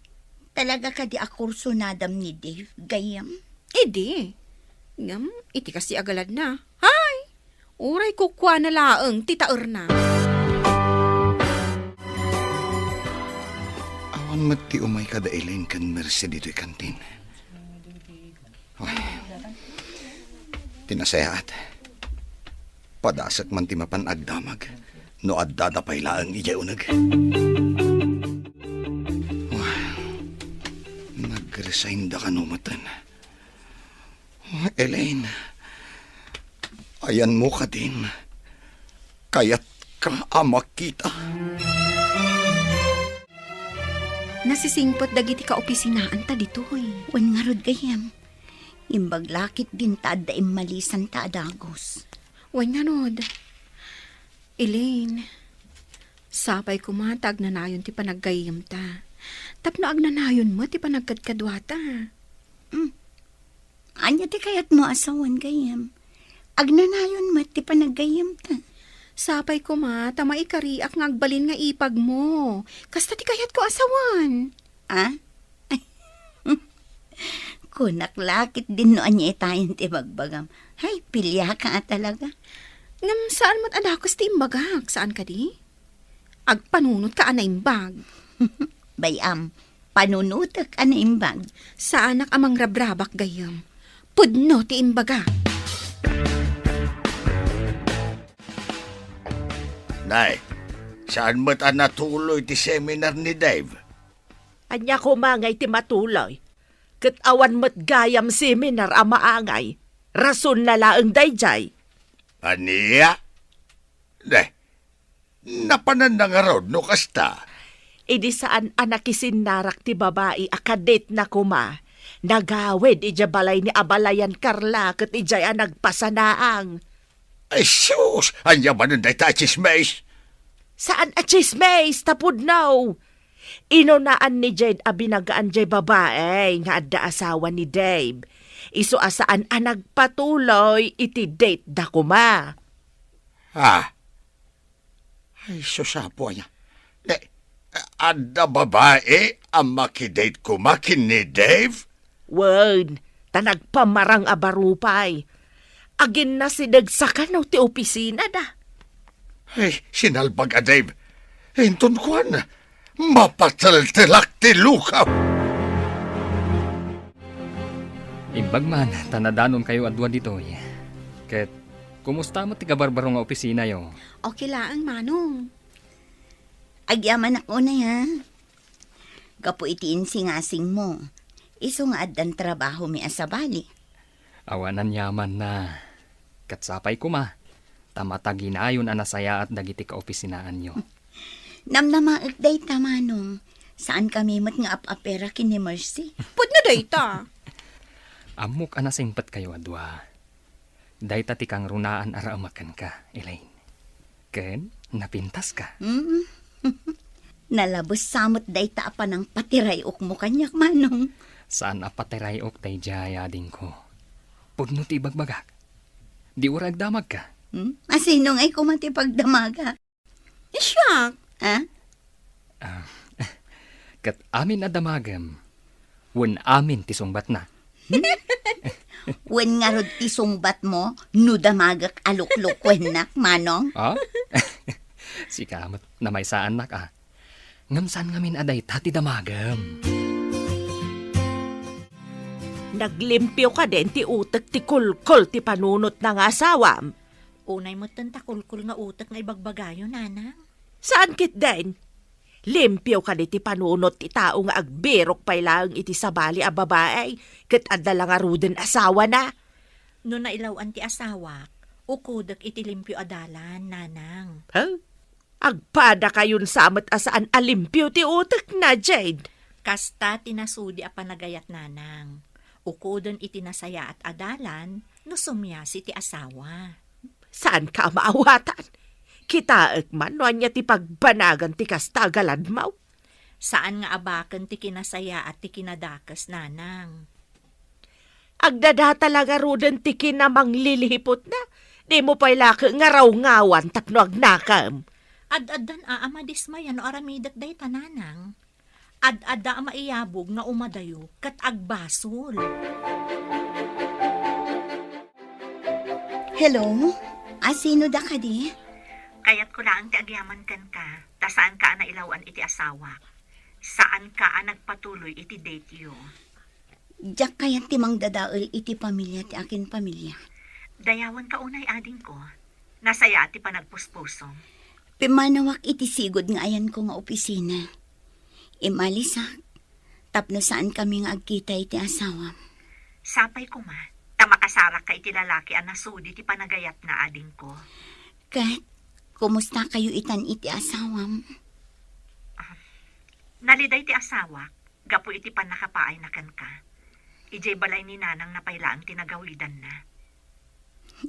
Talaga ka di akurso nadam ni Dave, gayam? Edi. Ngam, iti kasi agalad na. Hay! Uray ko kwa na laeng, titaer na. Awan mati umay kada Elaine kan mercy dito'y kantin. Ay, tinasayaat. Padasak man ti mapan agdamag. No adda na pailaang ijay unag. Nag-resign da ka numatan. Elaine, ayan mo ka din. Kaya't ka amak kita. Nasisingpot dagiti ka opisinaan ta ditoy. Wan nga rod gayam. Imbag lakit din ta adda malisan ta adagos. Way nga nod. Elaine, sapay kumatag na nayon ti panaggayam ta. Tapno agnanayon mo ti panagkadkadwata. Anya ti kayat mo asawan gayam. Agnanayon mo ti panaggayam ta. Sapay kumata maikariak nga agbalin nga ipag mo. Kasta ti kayat ko asawan. Ah? Kunak lakit din no anya itayin ti bagbagam. Hay, pilya ka talaga. Ngam saan mo't adakos ti imbagak? Saan ka di? Agpanunot ka ana imbag. Bayam, panunutak ana imbag. Sa anak amang rabrabak gayam. Pudno ti imbaga. Nay, saan mo't natuloy ti seminar ni Dave? Anya ko mangay ti matuloy. Kat awan mo't gayam seminar a maangay. Rason na laeng dayjay. Aniya? Napanan na nga rod no kasta. Idi saan anakisin narak ti babae akadate na kuma. Nagawid ija balay ni Abalayan Carla kat ijay nagpasanaang. Ay sus, anya ba nun day ta chismes? Saan a chismes tapod now? Inunaan ni Jade abinagaan jay babae nga adda asawa ni Dave. Isu asaan a nagpatuloy iti date da kuma. Ha? Ay susapo anya. Adda babae ang makidate kumakin ni Dave? Wen, tanagpamarang abarupay. Agin na si Dagsakan ti opisina da. Ay, sinalbag a Dave. Hinton kuan, mapataltilak ti lukaw. Imbag man, tanadanon kayo adwa ditoy. Ket, kumusta mo tiga barbaro nga opisina yo? Okay laang Manong. Agyaman ako na ya. Gapo itiin singasing mo. Iso nga addan trabaho mi asabali. Awanan yaman na. Katsapay kuma. Tamataginayon anasaya at dagiti ka opisinaan nyo. Namnamaag day tamanong. Saan kami mat nga apapera kini Mercy? Pudno dayta. Amok anasingpat kayo adwa. Dayta ti kang runaan araamakan ka, Elaine. Ken, napintas ka. Nalabos samot day ta pa ng patirayok mo kanyak Manong. Saan apatirayok tay jaya din ko. Pudno ti bagbagak. Di urag damag ka. Asinong ay kumatipagdamaga. Siyak. Ha? Kat amin na damagam. Wen amin ti sungbat na. Wen nga rod ti sungbat mo, no damagak aluklukwen nak, manong. Ah? Si kamot na may saan nak Ngamsan ngamin aday tati damagam. Naglimpyo ka din ti utek ti kulkol ti panunot ng asawam. Unay mo takulkul nga utak nga ibagbagayo, nanang. Saan kit din? Limpyo ka ti panunot ti tao nga agbirok pay lang iti sabali a babae, ket adala nga ruden asawa na. No nailawan ti asawak, ukudak iti limpyo adalan, nanang. Huh? Agpada kayon samet asaan alimpyo ti utek na, Jade. Kasta tinasudi a panagayat, nanang. Ukudon iti nasaya at adalan, no sumyasi ti asawa. Saan ka maawatan? Kitaek man no anya ti pagbanagan ti kastagalan mo. Saan nga abaken ti kinasaya at ti kinadakas, nanang. Agdada talaga ruden ti kinamang lilihipot na. Di mo pa'y laki nga raw ngawan tapno agnakam. Ad-adan amadismayan no aramidak day tananang. Ad-ada maiyabog nga umadayo kat agbasol. Hello? Sino da ka di? Kayat ko lang ti agyaman kan ka, ta saan ka nailawan iti asawa. Saan ka nagpatuloy iti date yo. Diyak kayat ti mang dadaol iti pamilya ti akin pamilya. Dayawan ka unay ading ko. Nasaya ti panagpuspusong. Pimanawak iti sigod nga ayan ko nga opisina. Imalisak, tapno saan kami nga agkita iti asawa. Sapay ko ma, ta makasarak ka iti lalaki ang nasudi ti panagayat na ading ko. Kat, kumusta kayo itan iti asawam? Naliday ti asawa, gapo iti panakapaay na kan ka. Ijay balay ni nanang napaylaang tinagawidan na.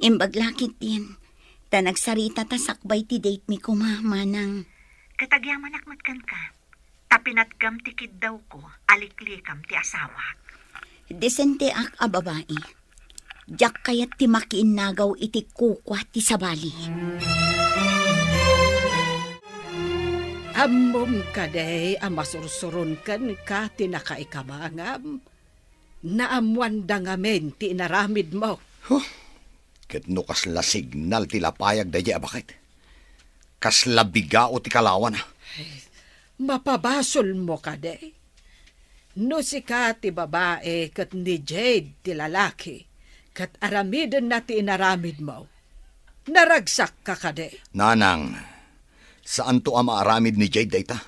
Imbaglakit din, ta nagsarita ta sakbay ti date mi kumamanang. Katagyaman akmat kan ka. Tapinatgam tikid daw ko, aliklikam ti asawa. Desente ak a babae. Diyak kayat ti makiinnagaw iti kukwa ti sabali. Amom kaday amasursuron kan ka tinakaikamangam. Naamwanda ngamen ti inaramid mo. Ket no kasla signal ti lapayag dahi abakit. Kasla bigao ti kalawan. Mapabasol mo kaday. No si ka ti babae kat ni Jade ti lalaki. Kat aramiden na ti inaramid mo. Naragsak ka kaday. Nanang, saan to ang maaramid ni Jade dayta?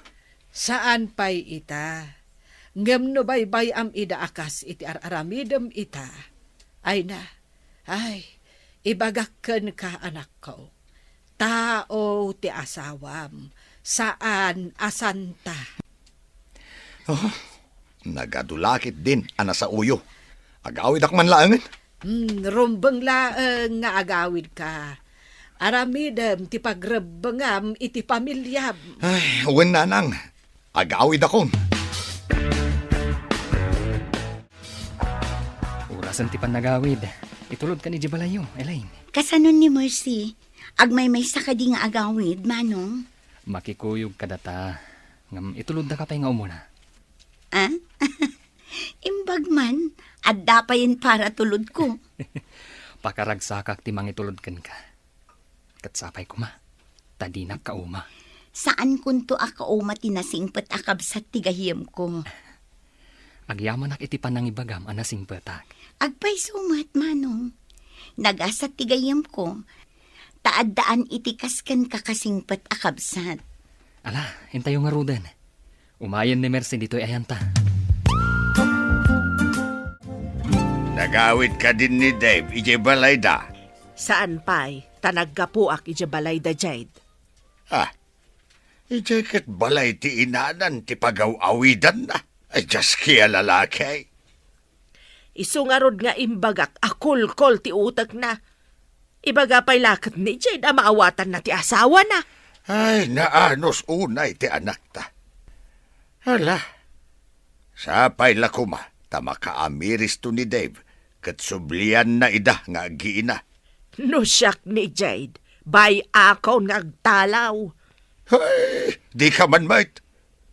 Saan pa'y ita? Ngem no baybay am ida akas iti aramidem ita. Ay na, ibagakken ka anak ko. Tao ti asawam, saan asanta. Nagadulakit din ana sa uyo. Agawid akman laangan. Rumbeng laeng nga agawid ka. Aramidem ti pagrebengam iti pamilyam. Ay, uwan nanang. Agawid ako. Urasan ti panagawid. Itulod ka ni Jibalayo, Elaine. Kasanon ni Mercy, agmay-may sa kadi nga agawid, manong. Makikuyog ka data. Ngam itulod na ka pa nga umuna. Imbag man, at dapayin para tulod ko. Pakaragsakak ti mangitulod kan ka. Katsapay ko ma. Tadinak ka uma. Saan kunto ako tinasingpet akabsat tigahiyam ko? Agyaman ak iti panangibagam anasing petak. Agpay sumat, manong. Nagasat tigayam ko. Taad-daan itikaskan kakasingpet akabsat. Ala, hintayo nga ruden. Umayan ni Mercy dito'y ayanta. Nagawid ka din ni Dave, ije balay da. Saan pa'y tanaggapuak ije balay da, Jade? Ije ket balay ti inanan ti pagaw-awidan na. Ay, just kaya lalaki. Isungarod nga imbagak akul-kol ti utak na. Ibaga pa'y lakat ni Jade maawatan na ti asawa na. Ay, naanos unay ti anak ta. Hala, sapay lakuma, tama kaamiris to ni Dave, kat sublian na ida nga agiina. No siyak ni Jade, bay ako nagtalaw. Ay, di ka man mait.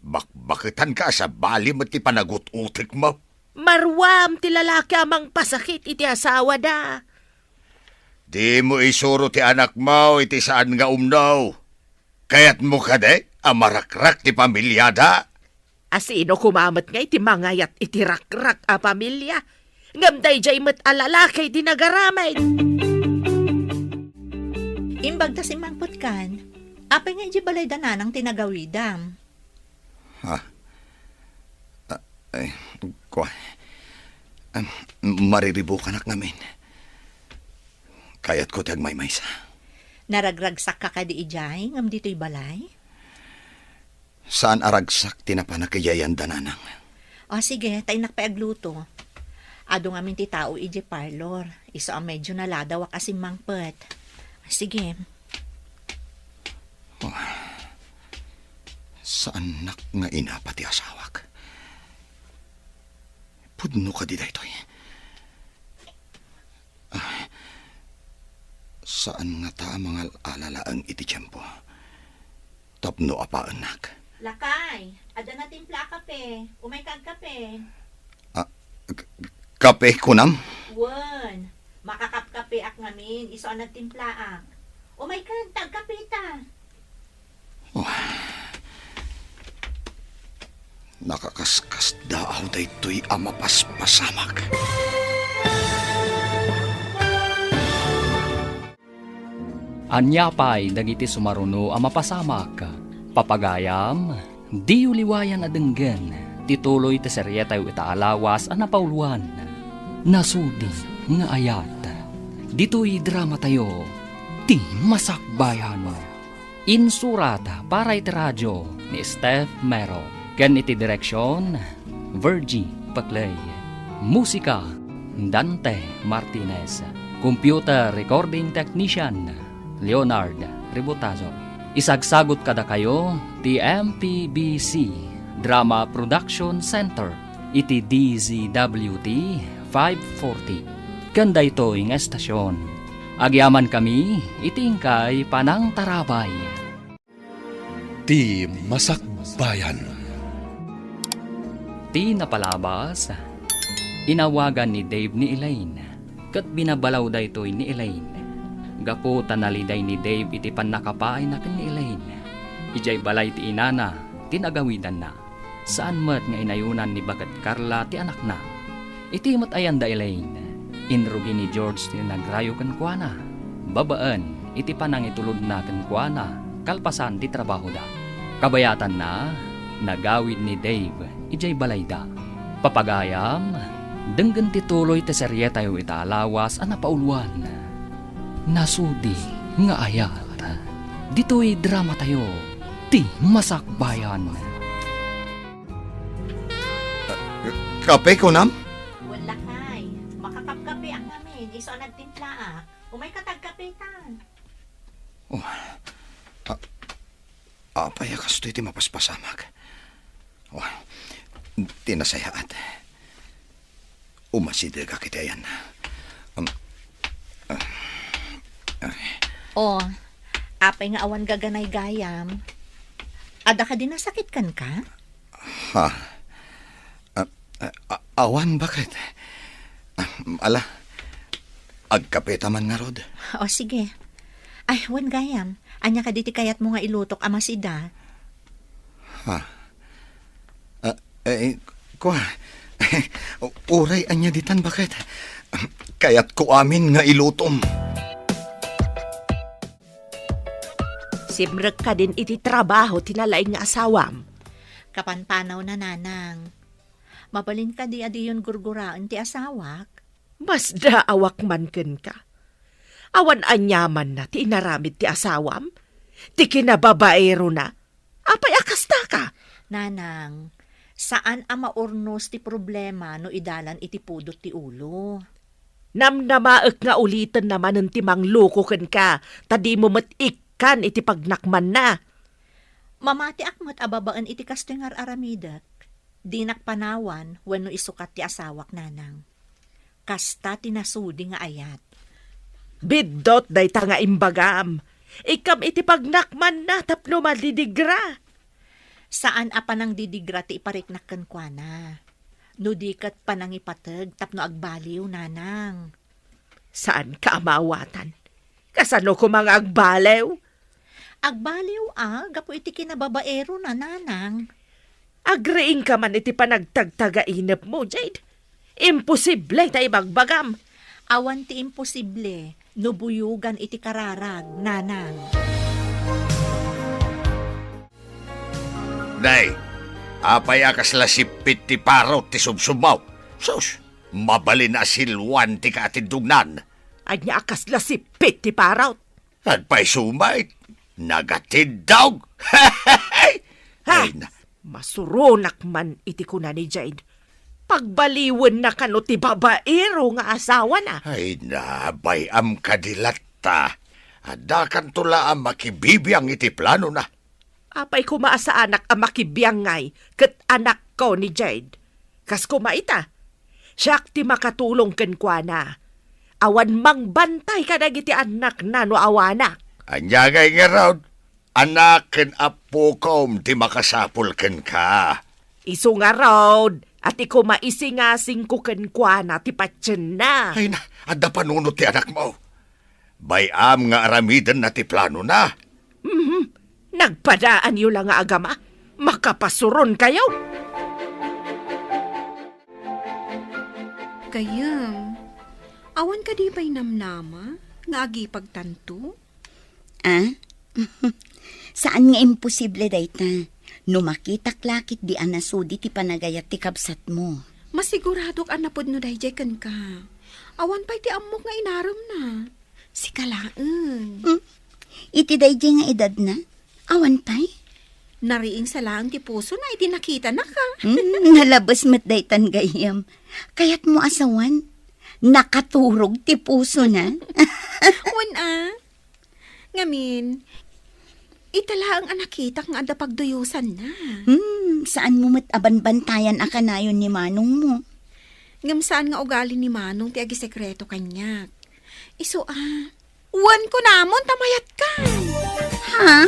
Bakbakitan ka sa bali mo ti panagut-utik mo. Marwam ti lalaki amang pasakit iti asawa da. Di mo isuro ti anak mo iti saan nga umnaw. Kayat mo kade, amarakrak ti pamilyada. Asino kumamat nga iti mangayat iti rakrak a pamilya. Ngamday jay met alalakay ti nagaramay. Imbag ta si Mangpot kan, apay nga iji balay dananang tinagawidam. Ay, kwa. Mariribo ka nak ngamin. Kayat ko tagmay-may sa. Naragragsak ka kadi ijay, ngam dito'y balay? Saan aragsak tinapanakayayan dananang? O sige, tayo nakpaagluto. Ado ngamin ti tao iji parlor. Iso ang medyo naladawa kasi Mangpot. Sige. Saan nak nga ina pati asawak? Pudno ka di daytoy. Saan nga ta mga alala ang iti tiyempo? Tapno apaan nak. Lakay, ada na timpla kape. Umay kag kape. Kape kunam? Wan, makakapkape ak ngamin. Iso ang nagtimpla ak. Umay kag tagkape ta. Nakakaskas daaw daytoy amapaspasamak. Anyapay dagiti sumaruno ang mapasamak. Papagayam, di uliwayan adenggen. Tituloy ti serye tayo itaalawas ang napauluan. Nasudi nga ayat. Dito'y drama tayo. Ti Masakbayan. Insurata para iti radyo ni Steph Mero. Ken iti direksyon, Virgie Paclay. Musika, Dante Martinez. Computer recording technician, Leonard Ributazo. Isagsagot kada kayo, ti MPBC Drama Production Center, iti DZWT 540. Kanda ito yung estasyon. Agyaman kami, itingkay panang tarabay. Ti Masakbayan. Ti napalabas, inawagan ni Dave ni Elaine, kat binabalaw da ito'y ni Elaine. Gapo tanaliday ni Dave iti panakapaay na ken ni Elaine. Ijay balay ti inana, tinagawidan na. Saan mat nga inayunan ni Bagat Carla ti anak na. Iti mat ayan da Elaine, inrugi ni George ti nagrayo ken kuana. Babaan, iti panang itulod na ken kuana, kalpasan ti trabaho da. Kabayatan na, nagawid ni Dave, ijay balayda. Papagayam, denggan tituloy ti serye tayo itaalawas ang napauluan. Nasudi nga ayat. Dito'y drama tayo, ti Masakbayan. Kape kunam? Wala kay, makakapkape ak namin. Iso ang nagtimpla ak. Umay katagkape ta. Apaya kastoy ti mapaspasamag. Tinasayaat. Umaside ka kitayan. O, apay nga awan gaganay gayam. Ada ka din nasakit kan ka? Ha? Awan bakit? Ala, agkapeta man nga rod. O sige. Ay, wan gayam. Anya ka diti kayat mo nga ilutok amasida. Ha? Kwa, uray anya ditan bakit? Kaya't ko amin nga ilutom. Simrek ka din iti trabaho tinalay nga asawam. Kapanpanaw na nanang. Mabalin ka di adiyon gurguraan ti asawak. Mas daawak man ken ka. Awan anyaman na ti inaramid ti asawam. Ti kinababaero na. Apay akasta ka. Nanang, saan ang maurnos ti problema no idalan iti pudot ti ulo? Namnamaek nga ulitin naman ng timang loko ken ka. Tadi mo matikan iti pagnakman na. Mamati akmat ababaan iti kastengar aramidak. Di nakpanawan wenno isukat ti asawak nanang. Kasta tinasudi nga ayat. Biddot day ta nga imbagam. Ikam iti pagnakman na tapno malidigra. Saan apa nang didigra ti ipariknak ken kuana? No di kat panangipatag tapno agbaliw, nanang. Saan ka amawatan? Kasano ko mga agbalew? Agbaliw gapo iti kinababaero na, nanang. Agreeing ka man iti panagtagtaga-inap mo, Jade. Imposible tayo bagbagam. Awan ti imposible, no buyugan iti kararag, nanang. Nay, apay akas la sipit ti parot ti subsumaw. Sus, mabalin na silwan ti katindugnan. Anya akas la sipit ti paraw. At pa'y sumay, nagatidog. Ha? Ay, Masurunak man iti kuna ni Jade. Pagbaliwan na kano ti babaero nga asawa na. Ay nabayam kadilata. Adakan tula ang makibibiyang iti plano na. Apay kuma sa anak ang makibiyang ngay kat anak ko ni Jade. Kas kumaita. Siyak ti makatulong ken kwa na. Awan mang bantay ka iti anak na no awanak. Anyagay nga raw, anak ken apo kom ti makasapul ken ka. Iso nga raod, at iko maisingasing ko ken kwa na ti patsen na. Ay na, adda panunot ti anak mo. Bayam nga aramidan na ti plano na. Nagpadaan yu lang nga agama. Makapasuron kayo. Kayang, awan ka di ba'y namnama? Nga agi pagtanto? Saan nga imposible dayta? No makitak lakit di anasudi ti panagayat ti kabsat mo. Masiguradok anapod no dayjay kan ka. Awan pa'y ti amok nga inaram na. Si kalaan. Iti dayjay nga edad na? Awan pa'y? Nariing sa laang ti puso na iti nakita na ka. Nalabas mat daytan gayam. Kayat mo asawan. Nakaturog ti puso na. Wan Ngamin, itala ang anakitak nga ada pagduyusan na. Saan mo mat abanbantayan akanayon ni manong mo? Ngam saan nga ugali ni Manong ti agi sekreto kanyak. Iso wan ko namon tamayat ka. Ha?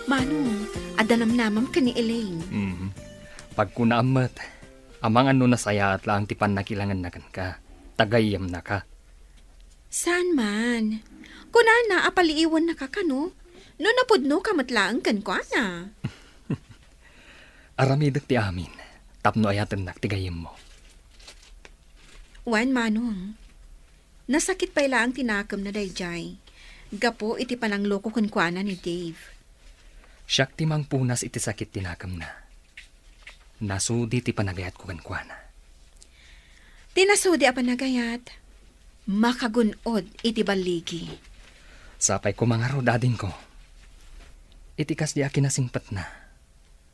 Manong, ada namnamam ka ni Elaine. Pag kunaamat, amang ano nasaya at lang tipan na kilangan na ka. Tagayam na ka. Saan man? Kunana, apaliiwan na kakano? No napudno kamatlaang kan ko na. Aramidot ti amin. Tapno ayatan naktigayam mo. Wan, Manong. Nasakit pa ang tinakam na dayjay. Gapo iti panangloko kan ko ni Dave. Siyak ti mang punas iti sakit tinakam na. Nasudi ti panagayat ko kan kuana. Tinasudi a panagayat. Makagunod iti baligi. Sapay ko mga rodadin ko. Itikas di akin nasingpat na.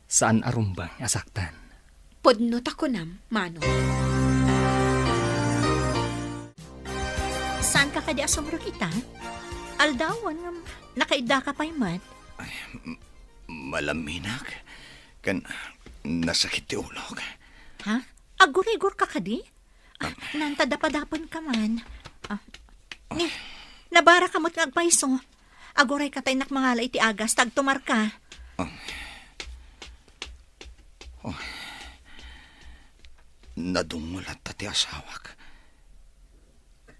Saan arumbang asaktan? Podnot ako nam, Manong. Saan ka kadi asumro kita? Aldawan nga nakaida ka pa'y mat. Malaminak. Kan nasakit ti ulog. Ha? Agurigor ka kadi? Nantadapadapan ka man. Nabara kamot nga agpaiso. Aguray ka tayo nakmangala iti agas, tagtumar ka. Nadungulat ta ti asawak.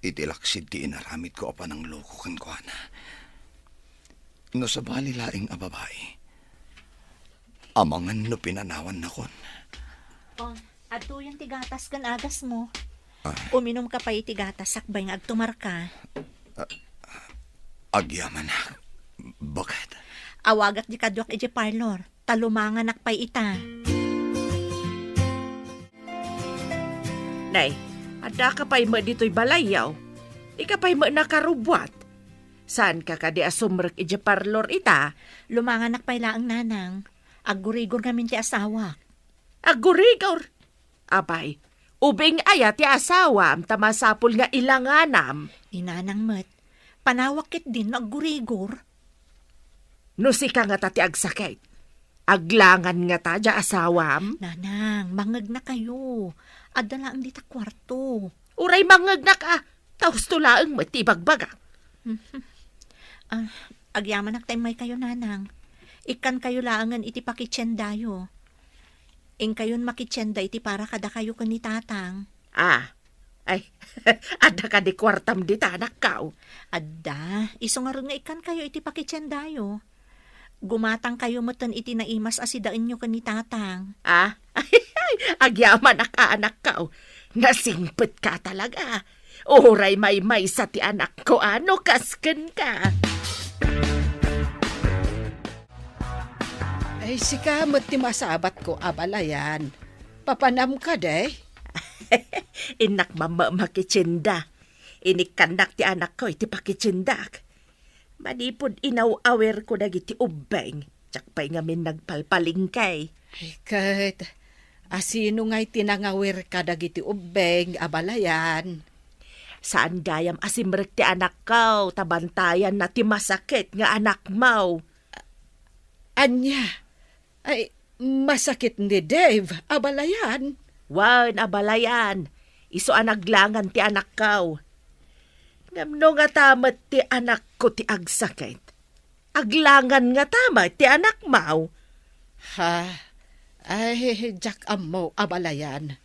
Itilaksid ti inaramid ko pa ng loko kan kuana. No sa bali laing ababae. Amangan no pinanawan na kon. Ato yung tigatas kan agas mo. Uminom ka pa itigatas, sakbay nga agtumar ka. Agyaman na. Bakit? Awagat di kadwak iti parlor, talumangan nakpay ita. Nay, ada ka pa'y ma dito'y balayaw. Ika pa'y ma nakarubwat. Saan ka kadi asumrek iti parlor ita? Lumangan nakpay laang nanang. Agurigor ngamin ti asawa. Agurigor? Abay, ubing aya ti asawa am tamasapul nga ilanganam. Inanang met, panawakit din agurigor. No si ka nga tati agsakit. Aglangan nga ta dya asawam. Nanang, mangag na kayo. Adala ang dita kwarto. Uray mangag na ka. Taos tulaang matibagbaga. Agyaman may kayo, nanang. Ikan kayo laangan iti pakitsendayo. Ing kayon makitsenda iti para kada kayo kan ni tatang. Ay, ada ka di kwartam di tanak kao. Adda, iso nga rin nga ikan kayo iti pakitsendayo. Gumatang kayo matan iti naimas asidaan nyo kan ni tatang. Agyaman anak kao. Nasingpet ka talaga. Oray may sa ti anak ko, ano kasken ka. Ay, sikamot ti masabat ko, abalayan. Papanam ka, day. Inak mama makitsinda. Inikanak ti anak ko iti pakitsindak. Manipod inaw-awer ko dagiti ubeng. Tsakpay ngamin nagpalpalingkay. Ay, kahit asino nga'y tinangawir ka dagiti ubeng, abalayan. Saan gayam asimrek ti anak ko, tabantayan na ti masakit nga anak mau. Anya, ay, masakit ni Dave, abalayan. Wan, abalayan. Iso anaglangan ti anak ko. Ngamno nga tamat ti anak ko ti agsakit. Aglangan nga tamat ti anak mau. Ha? Ay, Jack amo, abalayan.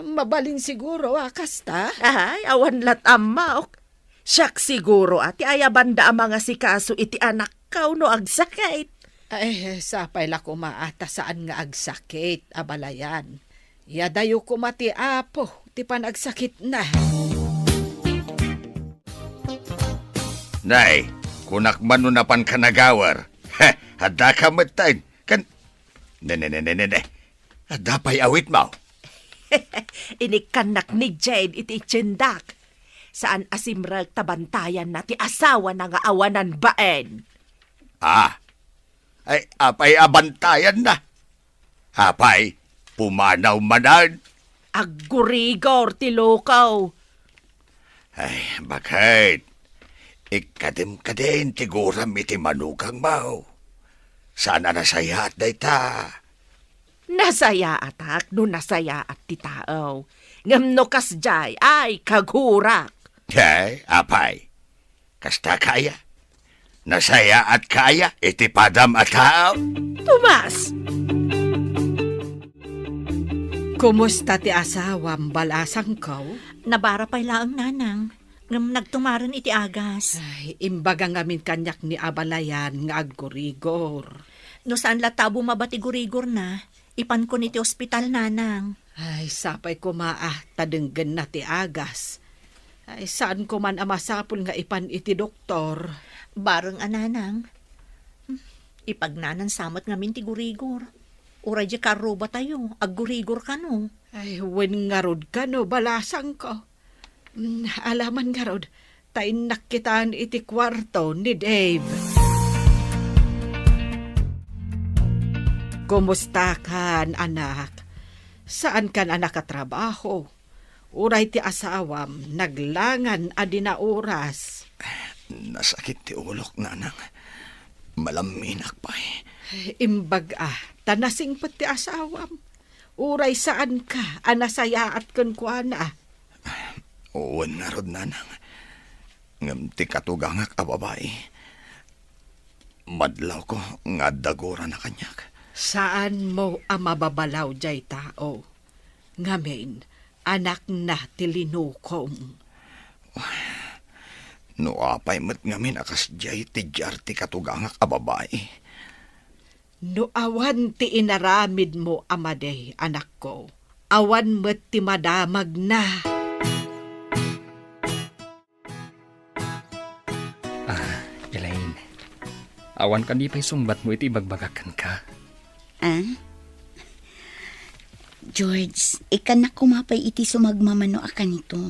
Mabalin siguro, kasta? Ay, awan lat amaok. Siyak siguro ati ayabanda ang mga sikaso iti anak ko no agsakit. Ay, sapay la kumaata saan nga agsakit, abalayan. Yadayo kumati apo, ti panagsakit na. Nay, kunak man napan ka nagawar. Hada ka matain. Ne. Hada pa'y awit mo. Inikanak ni Jane iti itsindak. Saan asimrag tabantayan na ti asawa na nga awanan baen. Ay apay abantayan na. Apay, pumanaw manan. Aggurigor ti lokaw. Ay, bakit? Ikadim-kadim tiguram iti manugang mau. Sana nasaya at dayta. Nasaya atak no nasaya at ti tao. Ngamno kasjay ay kagurak. Ay, apay. Kasta kaya. Nasaya at kaya iti padam at tao. Tumas! Kumusta ti asawam balasang ko? Nabara pa'y laang nanang. Ngam nagtumaran iti agas. Ay, imbaga ngamin kanyak ni abalayan nga aggurigor. No saan latabo mabati gurigor na, ipan ko niti ospital nanang. Ay, sapay ko tadenggen na ti agas. Ay, saan ko man amasapol nga ipan iti doktor. Bareng ananang. Ipagnanan samot ngamin ti gurigor. Uray di karuba tayo, aggurigor ka no. Ay, wen nga rod ka no, balasang ko. Alaman nga rod, tayo nakitaan iti kwarto ni Dave. Kumusta kan, anak? Saan kan anak katrabaho? Uray ti asawam, naglangan adi na oras. Nasakit ti ulok, nanang. Malaminak pa Imbag tanasing pati asawam. Uray saan ka, anasaya at kuana. Uwan na rod, nanang. Ngam ti katugangak a babae. Madlaw ko nga dagora na kanyak. Saan mo mababalaw jay tao? Ngamin, anak na tilinukom. No apay met ngamin akas jay ti jar ti katugangak a babae. No awan ti inaramid mo amaday, anak ko. Awan met ti madamag na. Elaine, awan ka di pa'y sumbat mo iti bagbagakan ka. George, ikan na kumapay iti sumagmamano akan ito.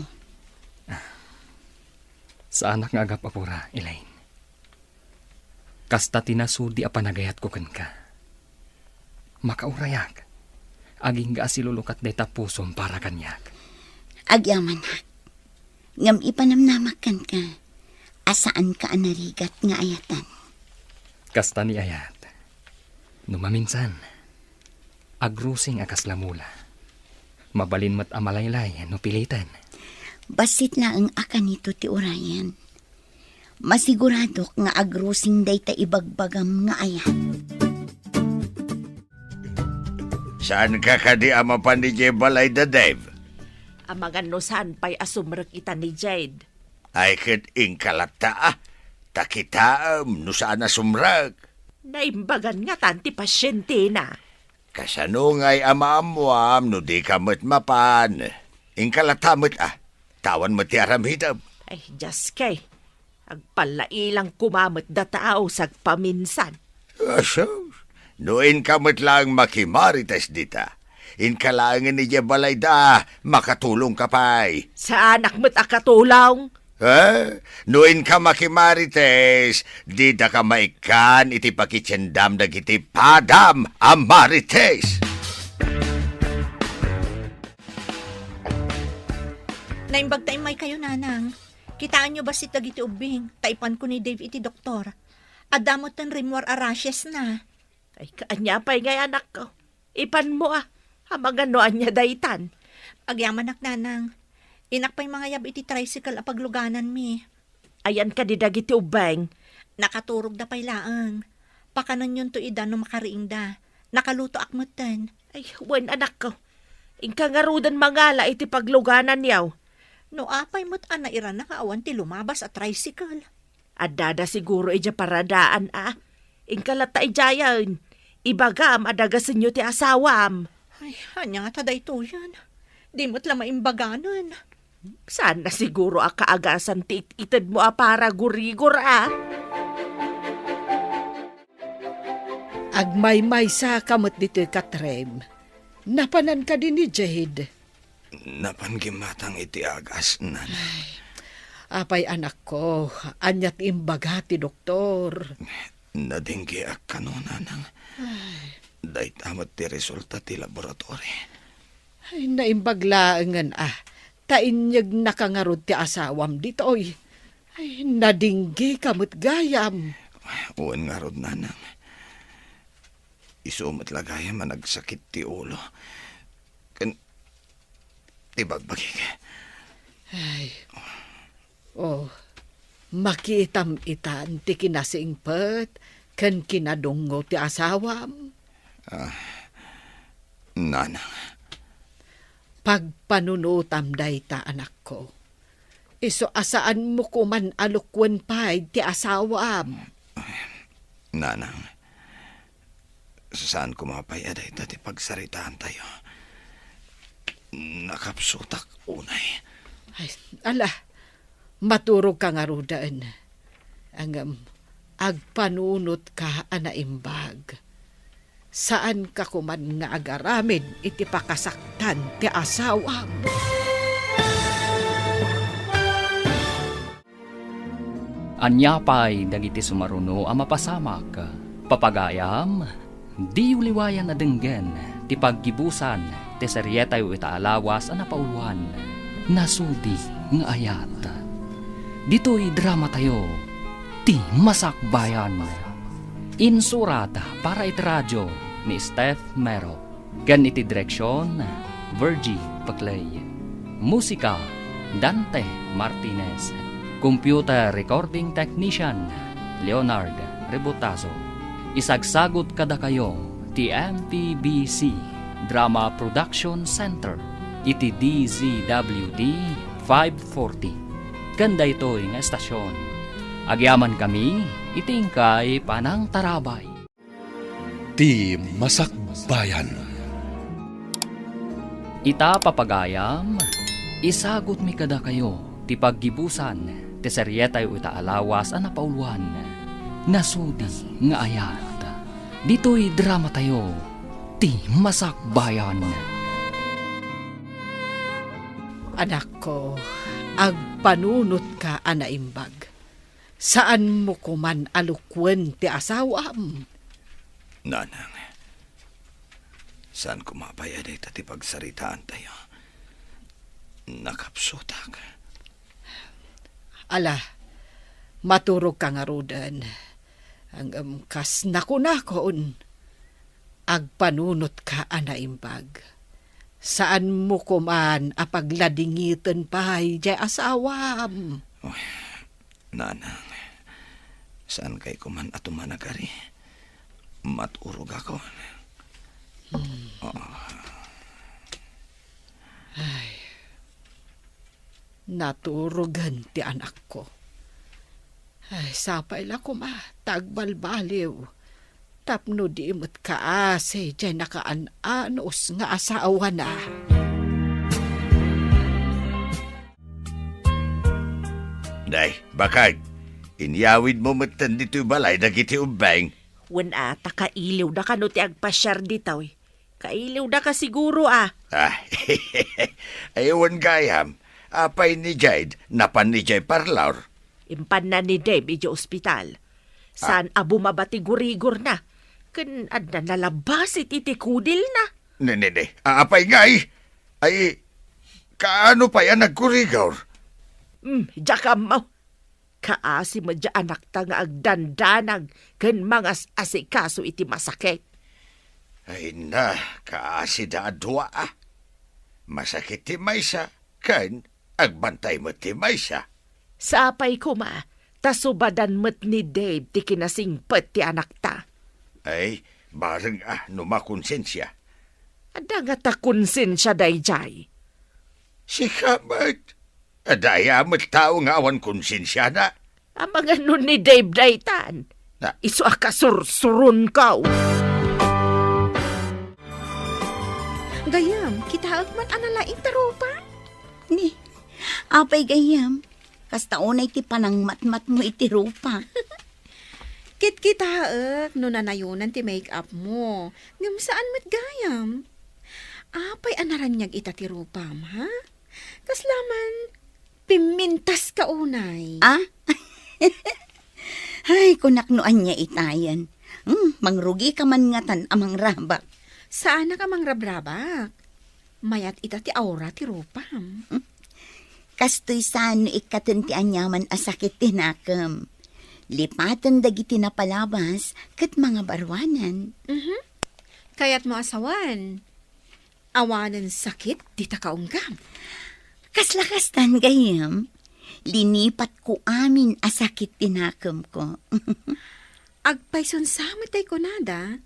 Sa anak nga agapapura, Elaine. Kasta tinasudi a panagayat ko kan ka. Makaurayak. Aging ga asilulukat deta pusom para kanyak. Agyaman hak. Ngam ipanamnamak kan ka. Asaan ka anarigat nga ayatan. Kasta ni ayat. Numaminsan. Agrusing akas lamula. Mabalin mat amalaylay no pilitan. Basit na ang akan ito ti urayan. Masigurado nga agrusing day ta ibagbagam nga ayat. Saan ka kadi amapan ni Jebalay da Dave? Ang mga nusan pa'y asumrek ita ni Jade. Ay kat inkalata takitaam no saan na sumrag. Naimbagan nga tanti pasyente na. Kasano nga'y amaamuam no di ka mapan. Inkalatamot tawan mo ti aramhidam. Ay, just kay. Agpalailang kumamot da tao sa paminsan. Aso, noin kamot lang makimarites dita. Inkalangin ni Jebalay da, makatulong ka pa'y. Sa anak mo't akatulaw. Noin ka makimarites, di da ka maikan iti pakitsendam dagiti padam ang marites. Naimbag tayo may kayo, nanang. Kitaan nyo ba si Tagiti Ubing? Taipan ko ni Dave iti doktor. Adamot ng rimwar arashes na. Ay, kaanya pa'y ngay anak ko. Ipan mo Hamaganoan niya daytan. Agyaman nak, nanang. Inak pa'y mga yab iti tricycle apagluganan mi. Ayan ka di dagiti ubeng. Nakaturog da pa'y laang. Pakanan yun to ida no makariing da. Nakaluto akmutan. Ay, wen anak ko. Inkangarudan mangala iti pagluganan yaw. No apay mo't ira nakaawan ti lumabas at tricycle. Adada siguro ija paradaan Inkalata ijayan. Ibagam adagasin nyo ti asawam. Ay, hanya nga taday to yan. Di mo't lang maimbaganan. Sana siguro kaagasan ti itid mo para gurigor Agmay-may sa kamot dito katrem. Napanan ka din ni Jade. Napan gimatang iti agas, nanay. Apay anak ko, anyat imbaga ti doktor. Nadinggi ak kanunanang. Day tamat ti resulta ti laboratory. Ay, naimbaglaangan Tainyag nakangarod ti asawam ditoy. Ay, nadinggi kamot gayam. Uwan nga rod, nanang. Isumot lagaya managsakit ti ulo. Ibagbagi ka. Ay, makitam itan ti kinasingpet kan kinadungo ti asawam. Nanang. Pagpanunutam dayta anak ko. Iso asaan mo kuman alukwan pa'y ti asawam. Nanang. Saan kumapay aday ti pagsaritaan tayo? Nakapsutak unay. Ay, maturog ka nga rudaan. Agpanunot ka anaimbag. Saan ka kuman nga agaramid iti pakasaktan ti asawam? Anyapay dagiti sumaruno a mapasamak. Papagayam, di uliwayan na denggen ti paggibusan ti seryetay itaalawas a napauluan. Nasudi nga ayat. Dito'y drama tayo, ti Masakbayan. Insurata para iti radyo ni Steph Mero. Gan iti direksyon, Virgie Paclay. Musika, Dante Martinez. Computer recording technician, Leonard Rebutazo. Isagsagot kada kayo, ti MPBC Drama Production Center. Iti DZWD 540. Ganda ito'y nga estasyon. Agyaman kami, itingkay panang tarabay. Ti Masakbayan. Ita papagayam, isagot mi kada kayo, ti paggibusan, ti seryetay itaalawas a napauluan. Nasudi nga ayat. Dito'y drama tayo, ti Masakbayan. Anak ko, agpanunot ka anaimbag. Saan mo kuman alukwen ti asawam? Nanang. Saan kumapay aday ti pagsaritaan tayo? Nakapsutak. Maturog ka nga rudan. Ang kas nakunakon. Agpanunot ka anaimbag. Saan mo kuman apagladingitan pa'y jay asawam? Nanang. Saan kay kuman ato managari? Maturog ako. Naturugan ti anak ko. Ay, sapay la ko ma, tagbalbaliw. Tapno di mo't kaase, dyan nakaan-anos nga asawa na. Day, bakag. Inyawid mo matan dito balay dagiti ubeng. Wen ata kailiw na kano ti agpasyar ditaw eh. Kailiw na ka siguro ah. Ayawan gayam. Apay ni Jade, napan ni Jay Parlaur. Impan na ni Dave iji ospital. Saan abo mabati gurigor na. Kan adna nalabas iti kudil na. Nene, apay ngay. Ay, kaano pa yan nagkurigor? Jakam mo. Kaasi mo dya anak ta nga agdandanag kan mga asikaso iti masakit. Ay na, kaasi da adwa ah. Masakit ti maysa, kan agbantay mo ti maysa. Sapay ko ma, tasubadan mo't ni Dave ti kinasingpet ti anak ta. Ay, bareng numakonsensya. Ada nga ta konsensya dayjay. Si Kamat, adaya mo't tao nga awan konsensya na. Ang mga nun ni Dave daytan. Na, Isu akasursurun ka. Gayam, kita agman analaing tarupa. Ni, apay gayam. Kasta unay ti panang matmat mo iti rupa. Kit-kitaak, no nanayunan ti make-up mo. Ngam saan mat gayam? Apay anaranyag ita ti rupam, ha? Kaslaman, pimintas ka unay. Ah? Ay, kunaknoan niya itayan. Mangrugi ka man ngatan amang rabak. Saan na ka mang rabrabak? Mayat ita ti aura ti rupam. Kastoy saan no ikaten ti anyaman asakit tinakam. Lipatan dagiti na palabas kat mga barwanan. Kayat mo asawan. Awanan sakit, di ta kaunggam. Kaslakastan gayam. Linipat ko amin asakit tinakam ko. Agpayson samatay ko nada,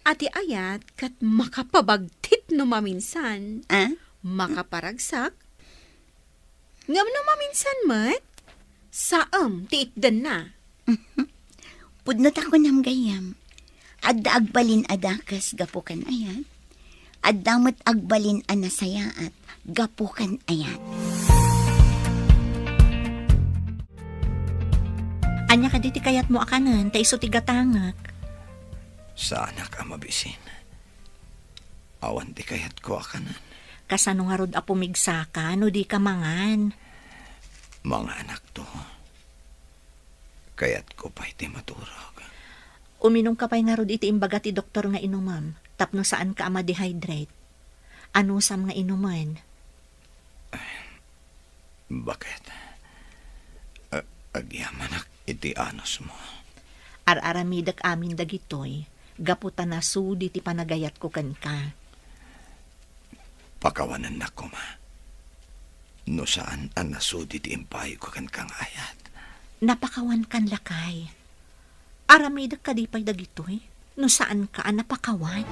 ati ayat kat makapabagtit no maminsan. Ah? Makaparagsak. Ngam no maminsan mat, saam ti itdan na. Pudnot ako nam gayam. Adda agbalin adakas gapukan ayat. Adda mat agbalin anasayaat gapukan ayat. Anya ka diti kayat mo akanan, ta iso ti gatangak. Sana ka mabisin. Awan di kayat ko akanan. Kasano nga rod apumigsaka, no di ka mangan. Mga anak to. Kayat ko pa iti maturog. Uminom ka pa'y nga rod iti imbaga ti doktor nga inumam, tapno saan ka ma-dehydrate. Ano sam nga inuman? Bakit? Agyamanak iti anos mo. Ar-aramidak amin dagitoy, gaputan na sudi ti panagayat ko kan ka. Pakawanan na ko ma. No saan ang nasudi ti impay ko kan kang ayat. Napakawan kan lakay. Aramidak ka di pa'y dagitoy, no saan ka napakawan?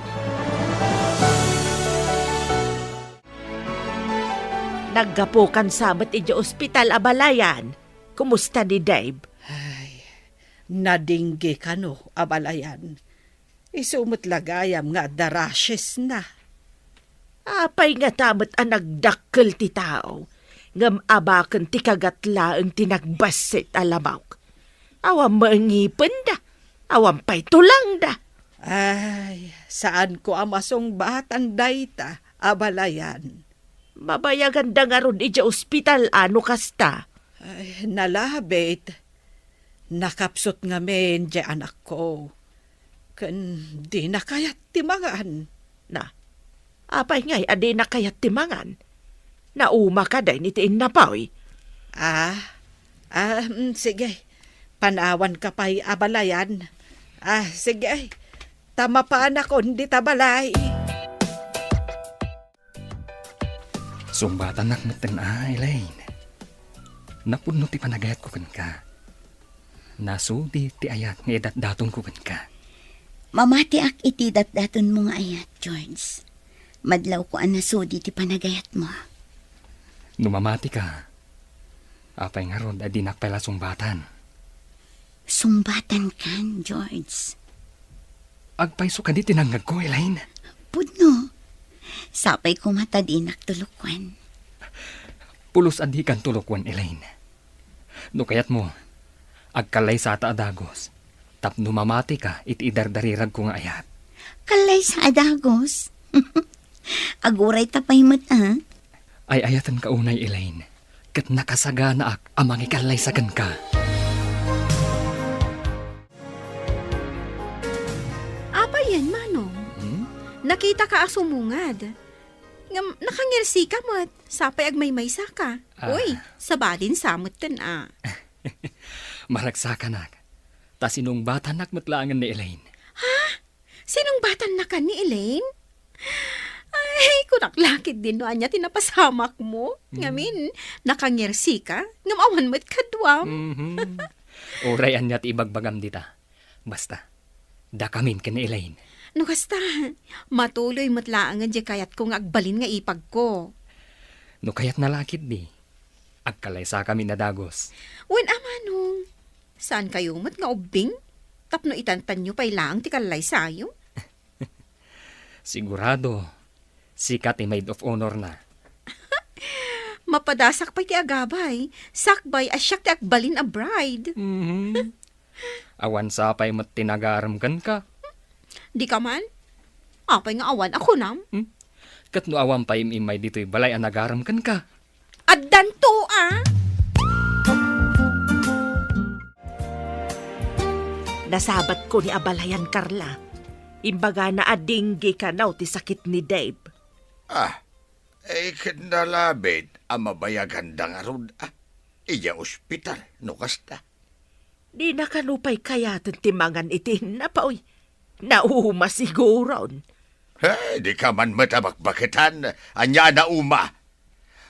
Naggapukan sabat iti ospital abalayan. Kumusta ni Dave? Ay, nadinggi ka no, abalayan. Isumot lagayam nga darashes na. Apay nga tamat ang nagdakkel ti tao. Ngam abakan ti kagatla ang tinagbasit alamaw. Awam maangipin da. Awam pa'y tulang da. Ay, saan ko amasong batan dayta, abalayan. Mabayagan da nga ron iti ospital ano kasta. Ay, nalabit. Nakapsot nga men di anak ko. Kan di na kayat timangan. Na, apay ngay adi na kayat timangan. Nauma ka day ni tiin na pawi. Sige. Panawan ka pa'y abalayan. Sige. Tama pa anak ko, hindi tabalay. Sumbatan nak meten Elaine. Napuno ti panagayat ko kan ka. Nasudi ti ayat nga edat daton ko ka. Mamati ak iti datdaton mo nga ayat, George. Madlaw ko ang nasudi ti panagayat mo. Numamati ka. Apay nga ron, adinak pala sumbatan. Sumbatan kan, George. Agpaiso ka di tinanggag ko, Elaine. Pudno. Sapay ko matadinak tulukwan. Pulos adi kan tulokwan, Elaine. No kayat mo, agkalay sa ata adagos. Tapno mamati ka, iti idardarirag ko nga ayat. Kalay sa adagos. Aguray tapay mata. Ay ayatan ka unay, Elaine. Kat nakasagana ak amang ikalay sa ka. Apa yan, Manong? Nakita ka asumungad. Nakangirsi ka mo't sapay agmay-maysa ka. Uy, sabadin samot tan Maragsakan ak. Ta sinong bata nakmatlaangan ni Elaine. Sinong batan na ka ni Elaine? Ay, kunaklakit din no anya tinapasamak mo. Ngamin, nakangirsi ka, ngamawan mo't kadwam. Urayan niya't ibagbagam dita. Basta, dakamin ka ni Elaine. No kasta, matuloy matlaangan di kayat kong agbalin nga ipag ko. No kayat nalakit di. Agkalay sa kami na dagos. Wen amanong, saan kayo mat nga ubing? Tapno itantan nyo pa'y lang ti kalay sayo? Sigurado, sikat maid of honor na. Mapadasak pa'y ti agabay, sakbay asyak ti agbalin a bride. Awan sapay mat tinagaram ka. Di ka man? Apay nga awan ako nam. Kat no awan pa imay dito'y balay ang nagaram ka. Addan to Nasabat ko ni abalayan, Carla. Imbaga na adinggi ka naw ti sakit ni Dave. Kinalabit, ang mabayagan da nga ron. Iya ospital, no kasta. Di nakalupay kaya timangan itin na pa, uy. Nauma siguron. Di ka man matabakbakitan, anya na uma.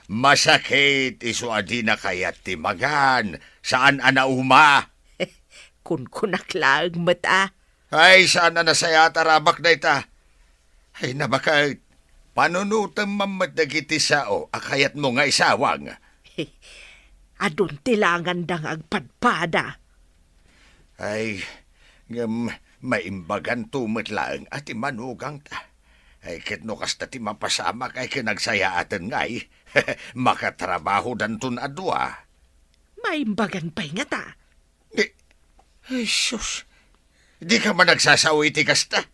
Masakit, iso adi na kaya timagan. Saan anauma? Kun kunaklag mata. Ay, sana na saya tarabak na ita. Ay, nabakit. Panunutam mamadagiti sao, akayat mo nga isawang. Adun tilangan dang agpadpada. Ay, maimbagan tumatlaang at imanugang ta. Ay, kitno kasta ti mapasama kay kinagsayaaten ngay. Makatrabaho dantun adwa. Maimbagan pa'y nga ta. Ay, sus. Di ka man nagsasawi ti kasta.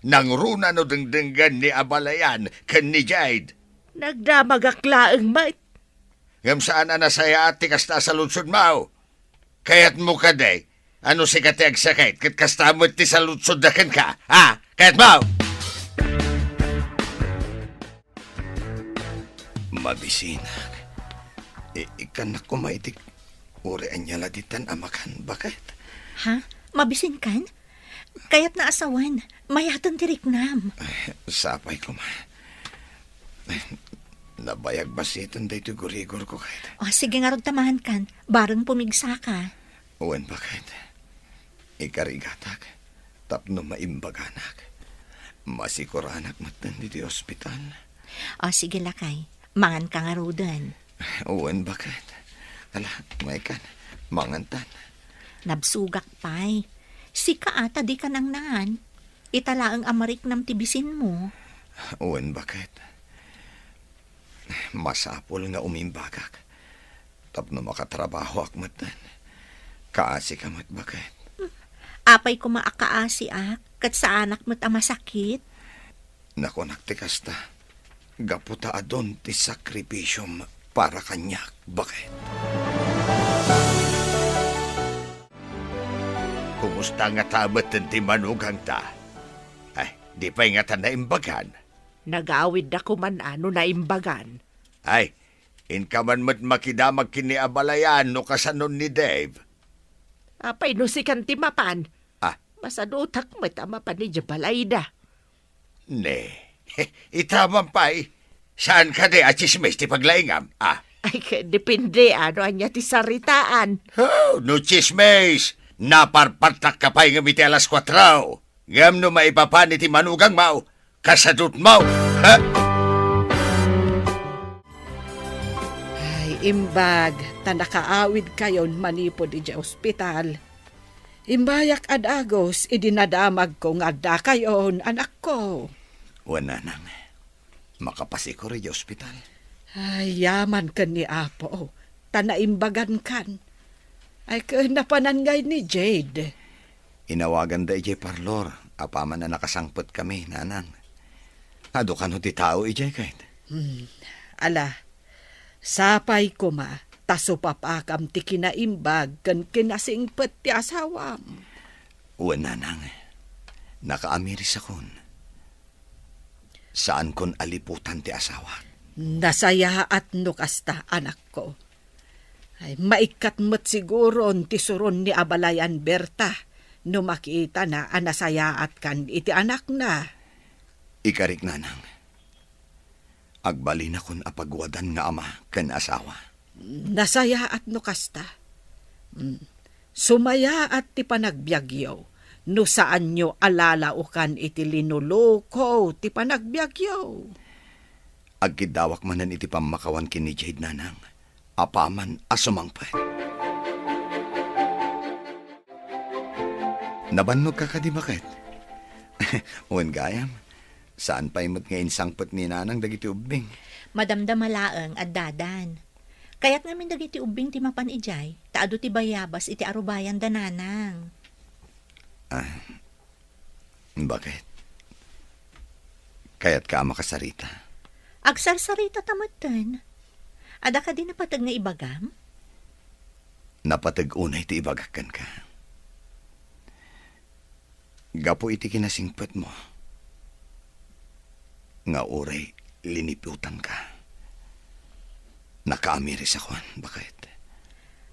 Nang runa no dengdenggan ni Abalayan ken ni Jade. Nagdamagaklaang mait. Ngam saan na nasaya ti kasta sa lutsod mao. Kayat mo ka day. Ano si kati agsakit kat kasta mo ti sa lutsod daken ka. Kayat mo! Mabisinak. Ikan na kumaitik. Urean niya laditan amakan. Bakit? Ha? Mabisin kan? Kaya't na asawan, mayatan tiriknam. Sapay ko ma. Nabayag basitan da ito gurigor ko kahit. Sige nga ron tamahan kan, barang pumigsa ka. Uwan bakit? Ikarigatak. Tapno maimbaganak. Masikuranak matan di ospital. Sige lakay, mangan ka nga rodan. Uwan bakit? Ala, may kan. Mangantan. Nabsugak pa'y. Si kaata di ka nang naan. Italaang amarik nam tibisin mo. Uwan bakit? Masapol nga umimbagak. Tapno makatrabaho akmatan. Kaasi ka mat bakit? Apay ko maakaasi kat sa anak mo't masakit. Nakunak ti kasta. Gaputa adon ti sakripisyom para kanyak. Bakit? Kumusta nga tamat ti manugang ta? Ay, di pa nga ta naimbagan. Nagawid na ko man ano na imbagan. Ay, inkaman mo't makidamag kini Abalayan no kasanon ni Dave. Apay no si kantimapan. Ah. Masadutak mo't amapan ni Jabalayda. Ne, itaman pa'y. Saan ka de achismes ti paglaingam? Ay, depende ano anya ti saritaan. No chismes. Naparpatak ka pa'y nga iti alas 4. Ngam no maipapan iti manugang mau. Kasadot mau. Ha? Ay, imbag, ta nakaawid kayon manipod iti ospital. Imbayak adagos, idinadamag ko nga da kayon, anak ko. Wala nang. Makapasi ko rin ospital. Ay, yaman ka ni Apo. Tanaimbagan kan. Ay, napanangay ni Jade. Inawagan da ijay parlor. Apaman na nakasangpot kami, nanang. Ado ka no ti tao ijay kahit. Ala, sapay ko ma, taso papakam ti kinaimbag kan kinasingpet ti asawam. Wala nang. Nakaamiris akon. Saan kon aliputan ti asawa? Nasaya at nukasta, anak ko. Ay, maikat mo't siguro ti suron ni Abalayan Berta no makita na anasaya at kan iti anak na. Ikarik nanang. Agbali na kon apagwadan nga ama kan asawa. Nasaya at nukasta. Sumaya at ti panagbiagyaw. No saan nyo alalaukan iti linuloko ti panagbiagyaw. Agkidawak manan iti pamakawan kini Jade nanang. Apaman asumangpet. Nabannog ka di bakit? Uwan gayam, saan pa imot ngayon sangpet ni nanang dagiti ubing? Madamdamalaeng at dadan. Kaya't ngamin dagiti ubing ti mapan ijay, taado ti bayabas iti arubayan dananang. Bakit? Kaya't ka makasarita. Agsarsarita tamatan. Ada ka din napatag nga ibagam? Napatag-unay ti ibagakan ka. Gapo iti kinasingpet mo. Nga oray, liniputan ka. Nakaamiris akon, bakit?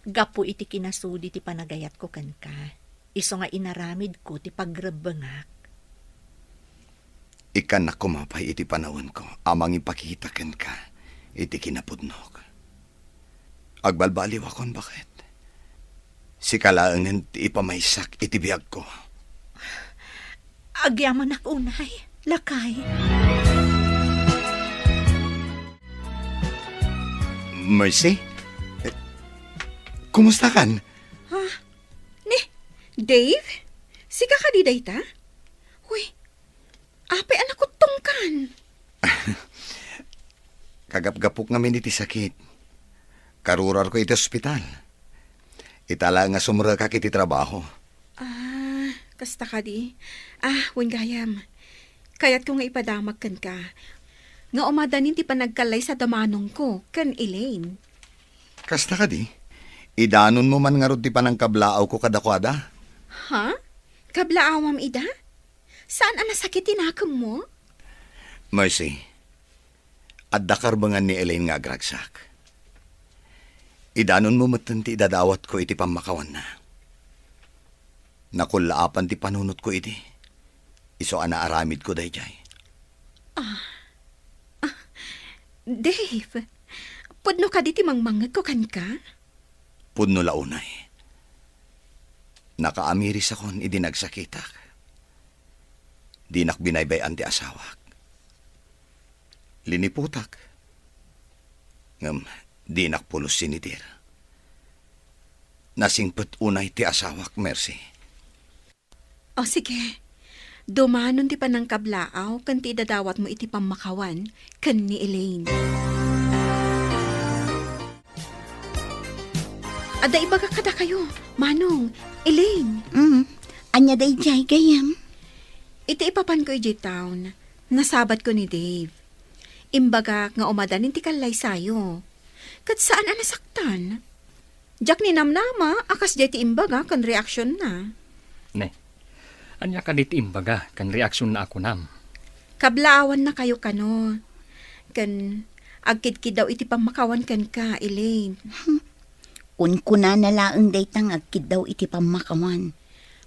Gapo iti kinasudi ti panagayat ko kan ka. Iso nga inaramid ko ti pagrabangak. Ikan na kumapay iti panahon ko, amang ipakitakan ka, iti kinapudnog. Agbalbaliw akon, bakit? Si kalaangan ti ipamaysak iti biyag ko. Agyaman ak unay, lakay. Mercy? Kumusta kan? Dave? Siga ka di dayta? Uy, apay anak ko tungkan. Kagap-gapok ngamin iti sakit. Karurar ko iti ospital. Itala nga sumra ka kiti trabaho. Kasta ka di. Wen gayam. Kaya't ko nga ipadamag kan ka. Nga umadanin ti panagkalay sa damanong ko, kan Elaine. Kasta ka di? Idanon mo man nga rod ti panangkablaaw ko kadakwada. Ha? Kablaawam ida? Saan ang nasakit tinakam mo? Mercy, at dakarbangan ni Elaine nga agragsak. Idanon mo matan ti idadawat ko iti pamakawan na. Nakulaapan ti panunot ko iti. Iso anaaramid ko dayjay. Dave, pudno ka di ti mangmangag ko kan ka? Pudno launay. Nakaamiris akon idinagsakitak. Dinak binaybayan ti asawak. Liniputak. Ngam, dinak pulos sinitir. Nasingpet unay ti asawak, Mercy. O sige, dumanon ti panangkablaaw kan ti dadawat mo iti pamakawan kan ni Elaine. Ada ibaga kada kayo, Manong, Elaine. Anya day jay gayam. Iti ipapan ko iti town, nasabat ko ni Dave. Imbaga nga umadanin ti kalay sayo. Kat saan nasaktan? Jak ni namnama, akas di ti imbaga kan reaksyon na. Ne, anya ka dit imbaga, kan reaksyon na ako nam. Kablaawan na kayo kano. Kan agkid-kid daw iti pamakawan kan ka, Elaine. Kuna na laang daytang agkid daw iti pamakawan.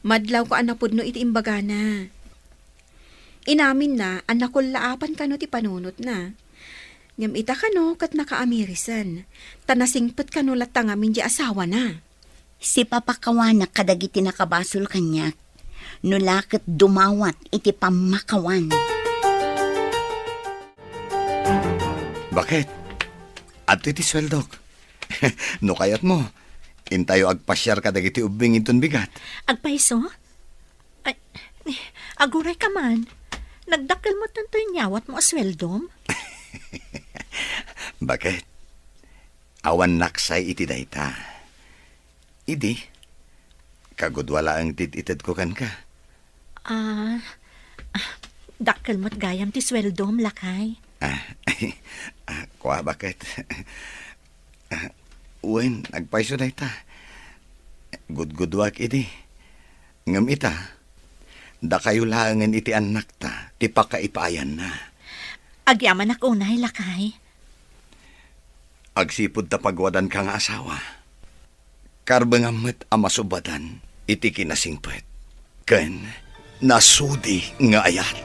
Madlaw ko anapod no iti imbaga na. Inamin na, anak ko laapan kano ti panunot na. Ngam ita kano kat nakaamirisan. Tanasingpet kano latang amin di asawa na. Si papakawanak kadagiti nakabasol kanyak. Nulakit dumawat iti pamakawan. Bakit? At iti sweldok. No kayat mo, intayo agpasyar ka dagiti ubing iton bigat. Agpaiso? Ay, aguray ka man. Nagdakil mo tanto yung nyawat mo asweldom? Bakit? Awan naksay iti dayta. Idi, kagudwala ang tititid ko kan ka. Dakil mo't gayam ti sweldom, lakay. Kuha bakit? Uwen, nagpaiso dayta. Gudgudwak idi. Ngam ita, da kayo langan iti anak ta, ti pakaipayan na. Agyaman ak unay, lakay. Agsipod ta pagwadan ka nga asawa. Karbangamit amasubatan, iti kinasingpet. Ken, nasudi nga ayat.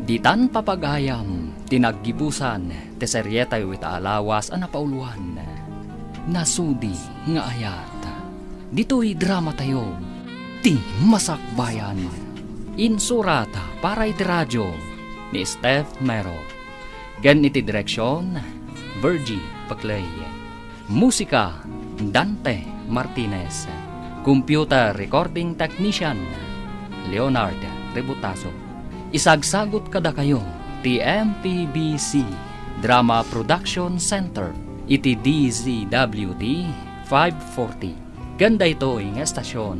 Ditan papagayam, tinaggibusan, teseryetay wita alawas a napauluan. Nasudi nga ayat. Dito'y drama tayo, ti masakbayan. Insurata para iti radyo ni Steph Mero. Gan iti direksyon, Virgie Paclay. Musika, Dante Martinez. Computer recording technician, Leonard Rebutaso. Isagsagot kada kayo, ti MPBC Drama Production Center, iti DZWT 540. Ganda ito nga estasyon.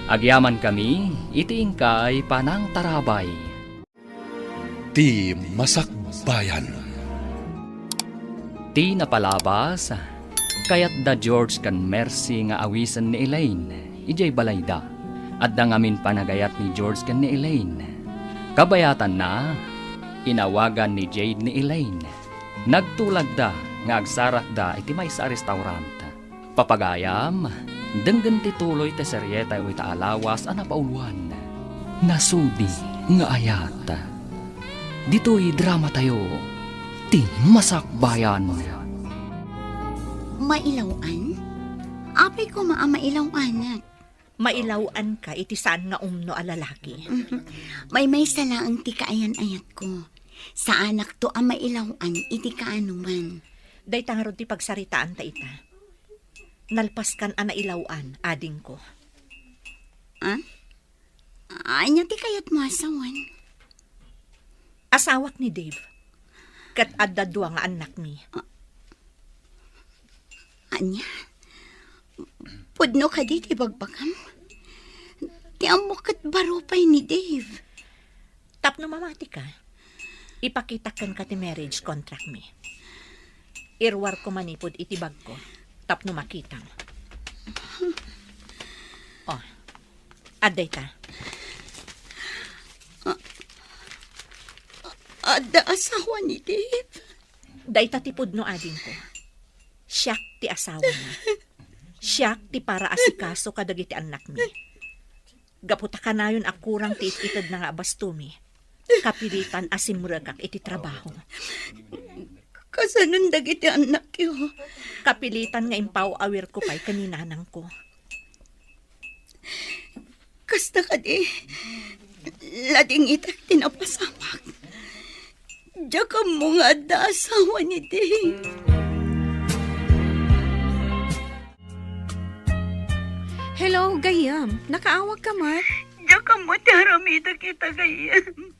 Agyaman kami, iti ingkay panang tarabay. Ti Masakbayan. Ti napalabas, kayat da George kan Mercy nga awisan ni Elaine, ijay balayda. At da ngamin panagayat ni George kan ni Elaine. Kabayatan na, inawagan ni Jade ni Elaine. Nagtulag da, nga agsarak da iti may sa restaurant. Papagayam, denggan ti tuloy ti seryeta o ita alawas a napauluan. Nasudi nga ayat. Dito'y drama tayo, ti masakbayan. Mailawan? Apay ko maamailawanan. Mailawan ka, iti saan nga umno a lalaki. May salaang ti kaayan-ayat ko. Sa anak to ang mailawan, iti kaanuman. Day tangarod ti pagsaritaan ta ita. Nalpas kan ana ilawan, ading ko. Anya ti kayat mo asawan? Asawak ni Dave. Kat adda dua nga anak mi. Anya? Pudno ka di ti bagbagam? Ti amok barupay ni Dave. Tapno mamati ka. Ipakitakan ka ti marriage contract mi. Irwar ko manipod iti bag ko. Tapno makitang. Oh, aday ta. Ada asawa ni Dave. Day ta tipod no ading ko. Siyak ti asawa na. Siyak ti para asikaso kadagiti anak mi. Gaputa ka na yun akurang ti ititad na nga bastumi. Kapilitan asimuragak iti trabaho. Kasanon dagiti anak yo. Kapilitan nga impaw awir ko pa'y kaninanang ko. Kasta ka di. Lading itak tinapasamak. Diya ka mo nga da asawa ni Dave. Hello, Gayam. Nakaawag ka, Mat? Diya ka mo taramita kita gayam.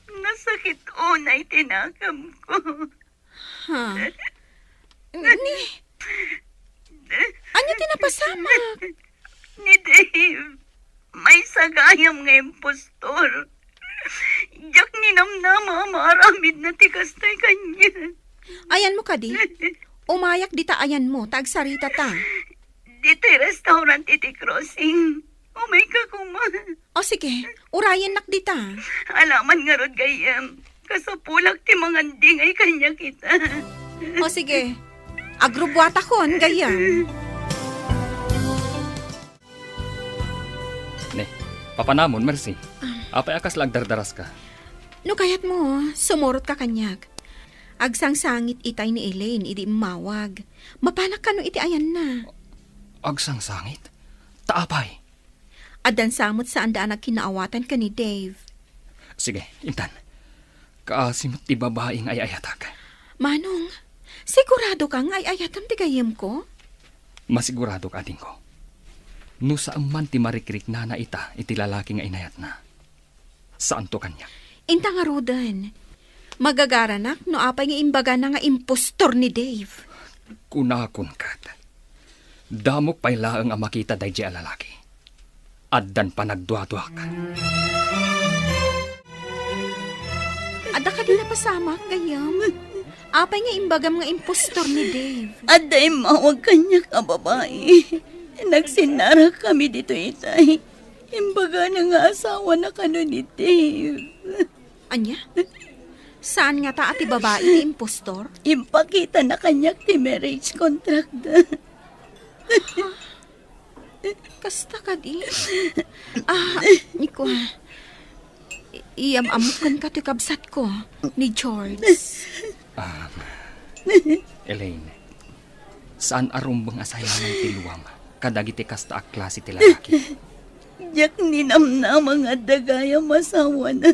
Nasakit unay tinakam ko. Ha? Anya tinapasamak? Ni Dave, may sagayam nga impostor. Diyak ninamnama maramid na tikastay kanya. Ayan mo ka di. Umayak di ta ayan mo, tagsarita ta. Dito restaurant iti crossing. Oh my God, kuma. O sige, urayan nak di ta. Alaman nga rod gayam. Kasapulak ti mga dingay kanya kita. O sige, agrubwata kon, Gayam. Ne, papanamon, Mercy. Apay akas lang dardaras ka. No kayat mo, sumurot ka kanyag. Agsang sangit itay ni Elaine, idi mawag. Mapanak ka no iti ayan na. Agsang sangit? Taapay. Adan samot saan daan kinaawatan ka ni Dave. Sige, Intan. Kaasimot ti babaeng ay ayatag. Manong, sigurado kang ay ayatam ti gayem ko? Masigurado ka din ko. No saan man ti marikrik na ita iti lalaki nga inayat na. Saan to kanya? Inta nga rodan. Magagaranak no apay nga imbaga na nga impostor ni Dave. Kunakon kat. Damok pay laang ang makita day a lalaki. Addan pa nagduwa-duwak. Ada ka din napasamak, gayam. Apay nga imbagam nga impostor ni Dave. Aday mawag kanya ka babae. Nagsinara kami dito itay. Imbaga na nga asawa na kano ni Dave. Anya? Saan nga ta ati babae ti impostor? Impakita na kanya ti marriage contract da. Kasta ka di. Niko, iyam-amukan ka ti kabsat ko ni George. Elaine, saan arumbang asayangan ti luwam? Kadagiti kasta ak klase ti lalaki. Diyak ninamnam mga dagaya masawa na.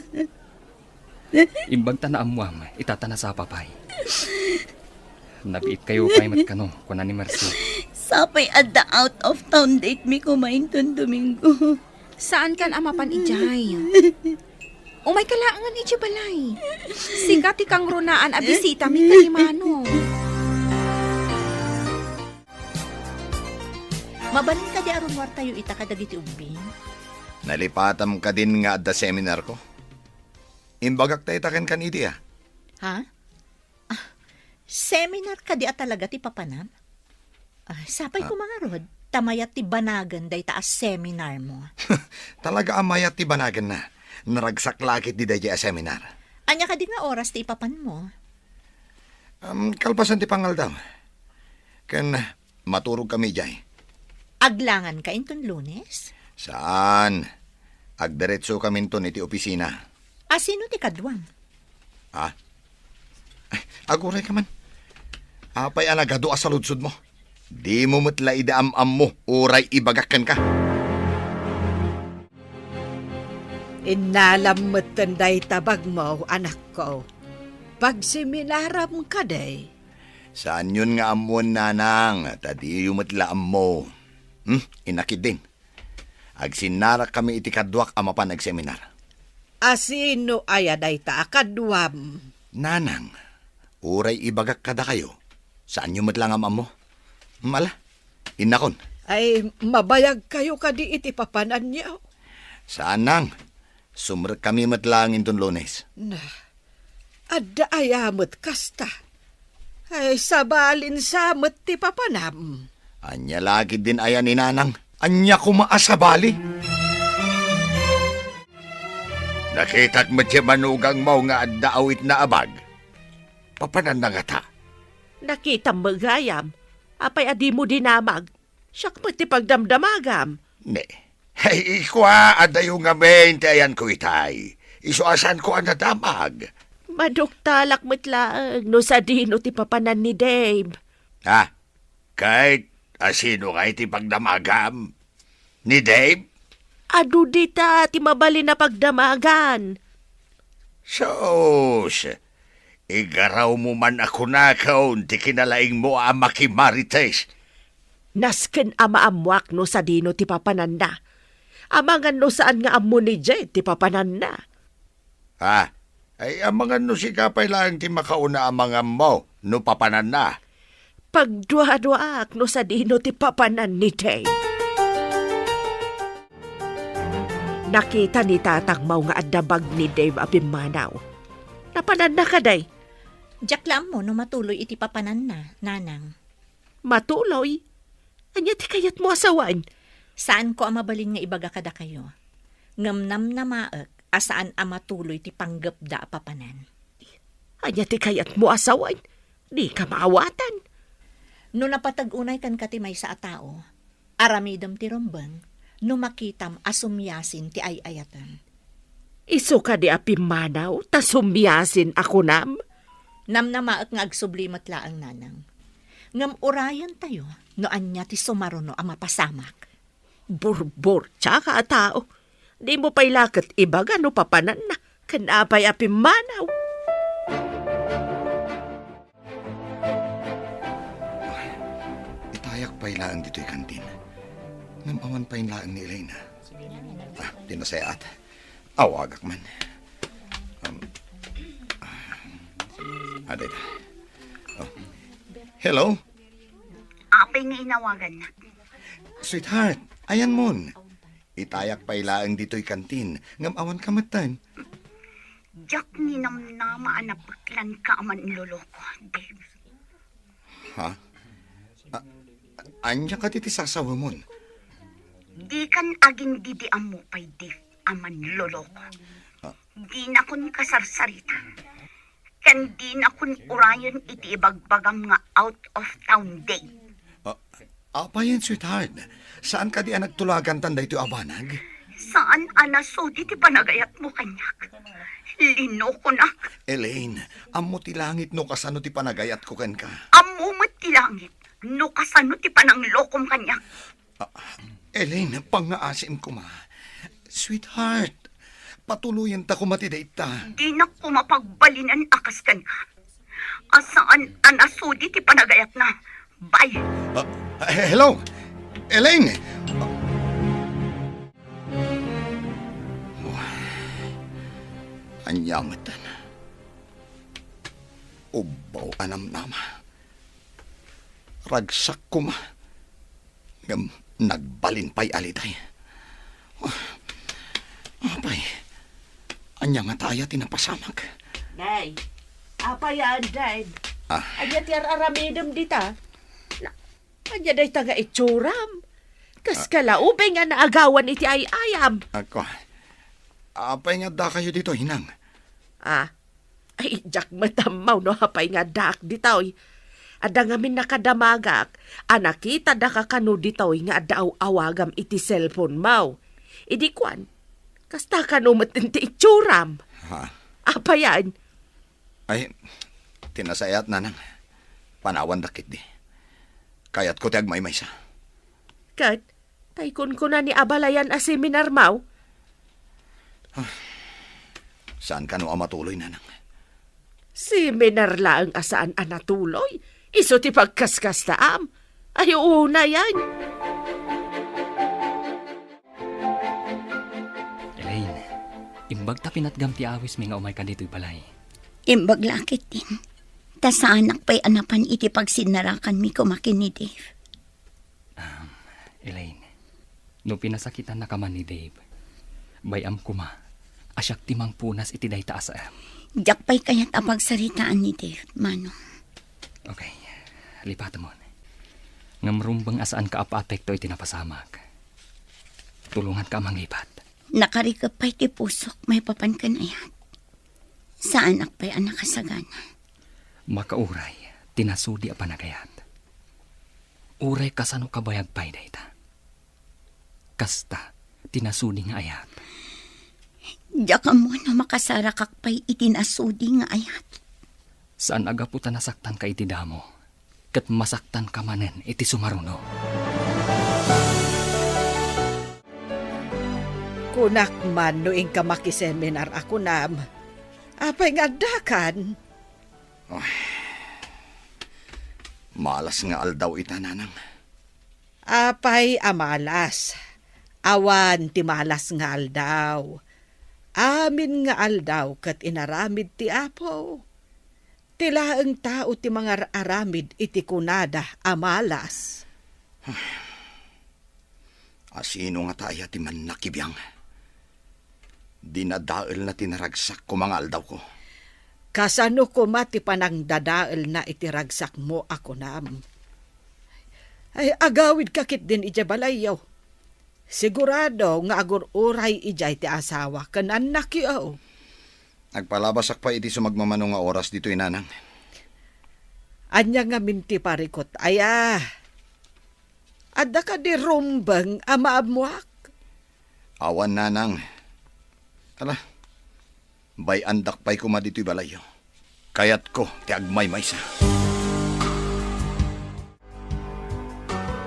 Imbag ta na amuam, itatana sa papay. Nabiit kayo pay matkano, kuna ni Marcy. Sapay at the out of town date mi kumain ton Domingo. Saan kan amapan ijay? Umay kalaangan iti balay. Sikat ikang runaan a bisita mi kalimano. Mabalin ka di aron war tayo ita kadagiti umbing. Nalipatam ka din nga at the seminar ko. Imbagak tayo taken kan iti ah. Ha? Seminar ka di talaga ti papanam? Sapay ko mga rod, tamayat ti banagan day taas seminar mo. Talaga amayat ti banagan na. Naragsak lakit di dahi a seminar. Anya ka di nga oras ti ipapan mo? Kalpasan ti pangal daw. Kan maturog kami jay. Aglangan ka inton Lunes? Saan? Agdiretso kami ton iti opisina. Sino ti kadwam? Aguray ka man. Apay anagado sa ludsod mo. Di mo matla idaam-am mo, uray ibagakan ka. Inalamot tanday tabag mo, anak ko. Pag seminaram ka day. Saan yun nga amon, nanang? Tadi yung matla mo. Inakid din. Agsinara kami iti kadwak amapan nagseminar. Asino ayaday ta akadwam? Nanang, uray ibagak kada kayo. Saan yung matlang amam mo? Mala, inakon. Ay, mabayag kayo kadi iti papanan niyo. Saan nang? Sumrek kami matlangin ton Lunes. Adda ayamot kasta. Ay, sabalin samot ti papanam. Anya lagi din ayan ni nanang. Anya kumaasabali. Nakitak mo siya manugang mo nga adda awit na abag. Papanan na nga ta. Nakita mo gayam. Apay adi mo dinamag. Siyak mo ti pagdamdamagam. Ne. Hey, ikwa adayo nga main ti ayan ko itay. Isuasan ko ang nadamag. Maduktalak mo't laang no sa dino ti papanan ni Dave. Kahit asino nga iti pagdamagam? Ni Dave? Adu dita ti mabali na pagdamagan. Sos, igaraw mo man ako na kaon ti kinalaing mo ang makimarites. Nasken amaamwak no sa dino ti papanan na. Amangan no saan nga amo ni Jay ti papanan na. Ay amangan no si kapay lang ti makauna amangan mo no papanan na. Pagdua-duak no sa dino ti papanan ni Jay. Nakita ni tatang mau nga adabag ni Dave Abimanaw. Napanan na ka day. Jaklam mo no matuloy iti papanan na, nanang. Matuloy? Anya ti kayat mo asawan? Saan ko amabalin nga ibaga kada kayo? Ngamnam na maek, asaan amatuloy ti panggapda papanan. Anya ti kayat mo asawan? Di ka maawatan. No napatag-unay kan katimay sa atao, aramidam ti rombang, no makitam asumyasin ti ayayatan. Isu ka di apimanaw, ta sumyasin ako nam? Namnamaak nga agsublimat laang nanang. Ngam urayan tayo, no anya ti sumaruno ang mapasamak. Burbor, tsaka a tao. Di mo pa'y lakat ibaga no papanan na. Kanapay apim manaw. Itayak pa'y laang dito'y kantin. Ngamawan pa'y laang ni Elena. Tinasayat. Awagak man. Aday. Oh. Hello? Apay nga inawagan na. Sweetheart, ayan mon. Itayak pa'y laang dito'y kantin. Ngamawan ka matan. Jack ni namnama anapaklan ka aman loloko, Dave. Ha? Anya ka titi sasawa mon? Di kan aging didiam mo pa'y Dave aman loloko. Di na kun kasarsarita. Kan di na kun urayon iti ibagbagam nga out of town day. Apa yan, sweetheart? Saan ka di nagtulagan tanda ito abanag? Saan anaso di ti panagayat mo kanyak? Lino ko na. Elaine, amo ti langit no kasano ti panagayat ko ken ka. Amumot ti langit. No kasano ti pananglokom kanyak. Elaine, pangaasim ko ma. Sweetheart, patuluyan ta kumatidait ta. Di na ko mapagbalinan akas kan ka. Asaan anaso di ti panagayat na. Bye. Hello? Elaine! Anyamatan. Ubaw anam nama. Ragsak ko ma. Ngam nagbalin pa'y alitay. Apay. Anya nga taya tinapasamag. Day, apa yan, day? Anya tiyar aramidam dita. Anya day taga itsuram. Kas kalaubay nga naagawan iti ay ayam. Ako. Apay nga da kayo dito, hinang. Ay, jak matamaw no hapay nga dak ditaw. Ada ngamin nakadamagak. Anakita da kakano ditaw nga daaw awagam iti cellphone maw. Idi kwan. Kasta kano matinti itsuram. Ha? Apa yan? Ay, tinasayat na nang. Panawan dakit di. Kayat ko ti agmay sa. Kat, taykon ko na ni abalayan a seminar maw. Saan ka no matuloy na nang? Seminar lang asaan anatuloy. Iso ti pagkaskas taam. Ay, una yan. Elaine, imbag ta pinatgam ti awis mi nga umay ka dito'y balay. Imbag lakit din. Ta sa anak pa'y anapan iti pagsinarakan mi kumakin ni Dave. Elaine, no pinasakitan na kaman ni Dave, bayam kuma, asyak timang punas iti day taas. Jack pa'y kaya't apagsaritaan ni Dave, Manong. Okay, lipata mo. Ngamrumbang asaan ka apa-apekto iti napasamag. Tulungan ka mangipat. Nakarikap pa'y ti pusok, may papankanayat. Sa anak pa'y anak kasagana. Makauray, tinasudi a panagayat. Uray kasano kabayag pay dayta. Kasta, tinasudi nga ayat. Diyak mo na makasara kakpay itinasudi nga ayat. Saan agaputa nasaktan ka iti damo, kat masaktan ka manen iti sumaruno. Kunak man noing ka makiseminar ako nam. Apay nga dakan. Malas nga aldaw ita nanang. Apay amalas. Awan ti malas nga aldaw. Amin nga aldaw kat inaramid ti apo. Tilaang tao ti mga aramid iti kunada amalas. Asino nga taya ti man nakibiyang. Dinadaal na tinaragsak ko mga aldaw ko. Kasano ko mati panang dadaal na itiragsak mo ako nam. Ay agawid kakit din ija balayaw. Sigurado nga agur-uray ijay ti asawa kanan nakiyaw. Nagpalabasak pa iti sumagmamano nga oras dito inanang. Anya nga minti parikot. Aya, adda ka di rumbang amaamuak. Awan nanang. Ala, bay andak pa'y kuma dito'y balayo. Kayat ko, ti agmay maysa.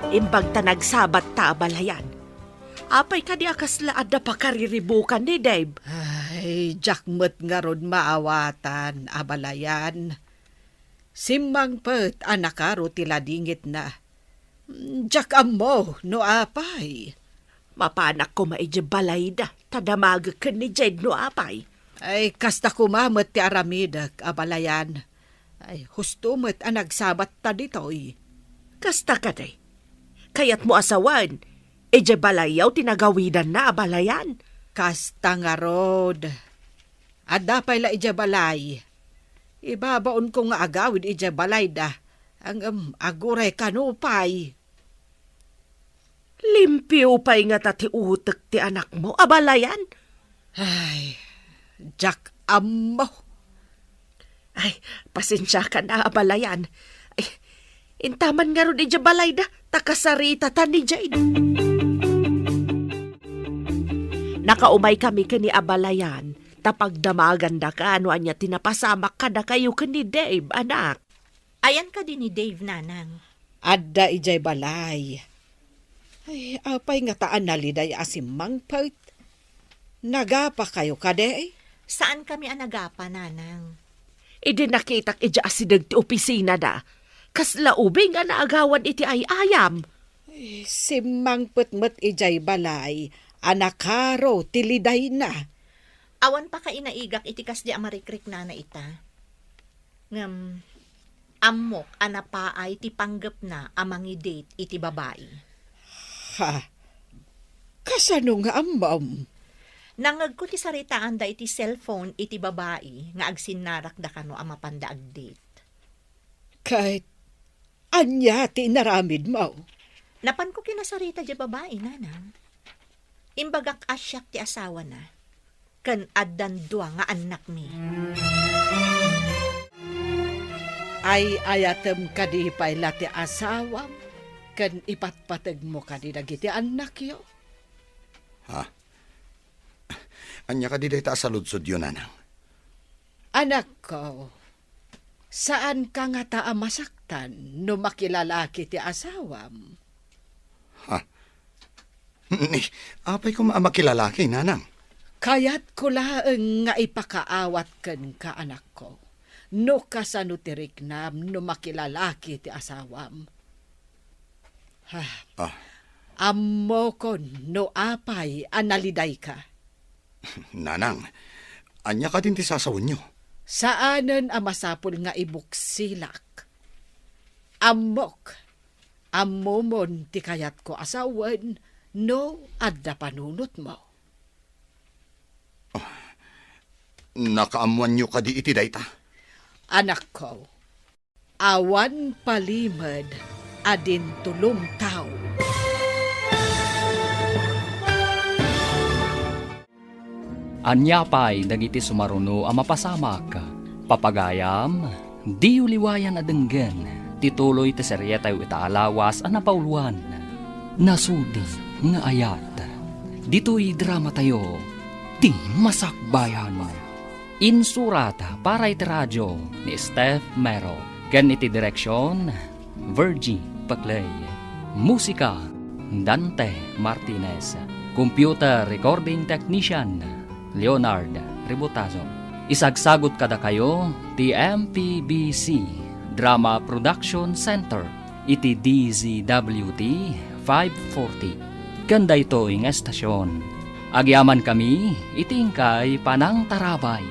Imbag ta nagsabat ta abalayan. Apay ka di akaslaad na pakariribukan ni Dave. Ay, jakmet nga ron maawatan, abalayan. Simmang pet anak karo tila dingit na. Jak mo, no apay. Mapanak ko maidya balay da. Tadamag ka ni Jade no apay. Ay, kasta kumamet ti aramidak, abalayan. Ay, husto met ang nagsabat ta ditoy. Kasta ka day. Kayat mo asawan. Idya balayaw tinagawidan na abalayan. Kasta nga rod. Adda pa'y la ija balay. Ibabaon ko nga agawid ija balay da. Ang aguray kanupay. Limpyo pa'y nga tati utek ti anak mo, abalayan. Ay, jak mo. Ay, pasensya ka na, abalayan. Ay, intaman nga ron ija balay da, takasarita ta ni Jade. Nakaumay kami kani abalayan, tapag damagan da ka, ano anya tinapasamak ka da kayo kani Dave, anak. Ayan ka din ni Dave, nanang. Adda ijay balay. Ay, apay nga taan naliday asimang pait. Nagapa kayo kade? Saan kami anagapa, nanang? Idi nakitak ija asidag ti opisina da. Kasla ubing nga naagawan iti ay ayam. Simang putmet ijay balay. Anakaro, tiliday na. Awan pa ka inaigak itikas di amarikrik na ita. Amok anapaay ti panggap na amangi date iti babae. Ha? Kasano nga amam? Nangag ko ti saritaan da iti cellphone iti babae nga agsinnarak da kano amapanda ag date. Kahit anya ti naramid mo. Napan ko kinasarita di babae, nanang. Imbagak asyak ti asawa na. Kan addan dua nga anak mi. Ay ayatem kadi payla ti asawam. Kan ipatpatag mo kadi dagiti anak yo. Ha? Anya ka di ta saludsod yun, anang. Anak ko, saan ka nga ta masaktan no makilalaki ti asawam? Ha? Apay ko maamakilalaki, nanang. Kayat ko laeng nga ipakaawat ken ka anak ko. No kasano ti riknam no makilalaki ti asawam. Ha. Ammo kon no apay analiday ka. Nanang, anya ka din ti sasawon nyo. Saanen ang masapul nga ibuksilak. Amok. Ammomon ti kayat ko asawan no adda panunot mo. Nakaamuan nyo ka di iti dayta. Anak ko, awan palimad adin tulong tao. Anyapay dagiti sumaruno a mapasamak. Papagayam, di uliwayan adenggen. Tituloy ti serye tayo itaalawas a napauluan. Nasudi nga ayat. Dito'y drama tayo. Di masakbayan. Insurata para iti radyo ni Steph Mero. Gan iti direksyon, Virgie Paclay. Musika, Dante Martinez. Computer recording technician, Leonard Ributazo. Isagsagot kada kayo, ti MPBC Drama Production Center, iti DZWT 540. Ganda ito ing estasyon. Agyaman kami, itingkay panang tarabay.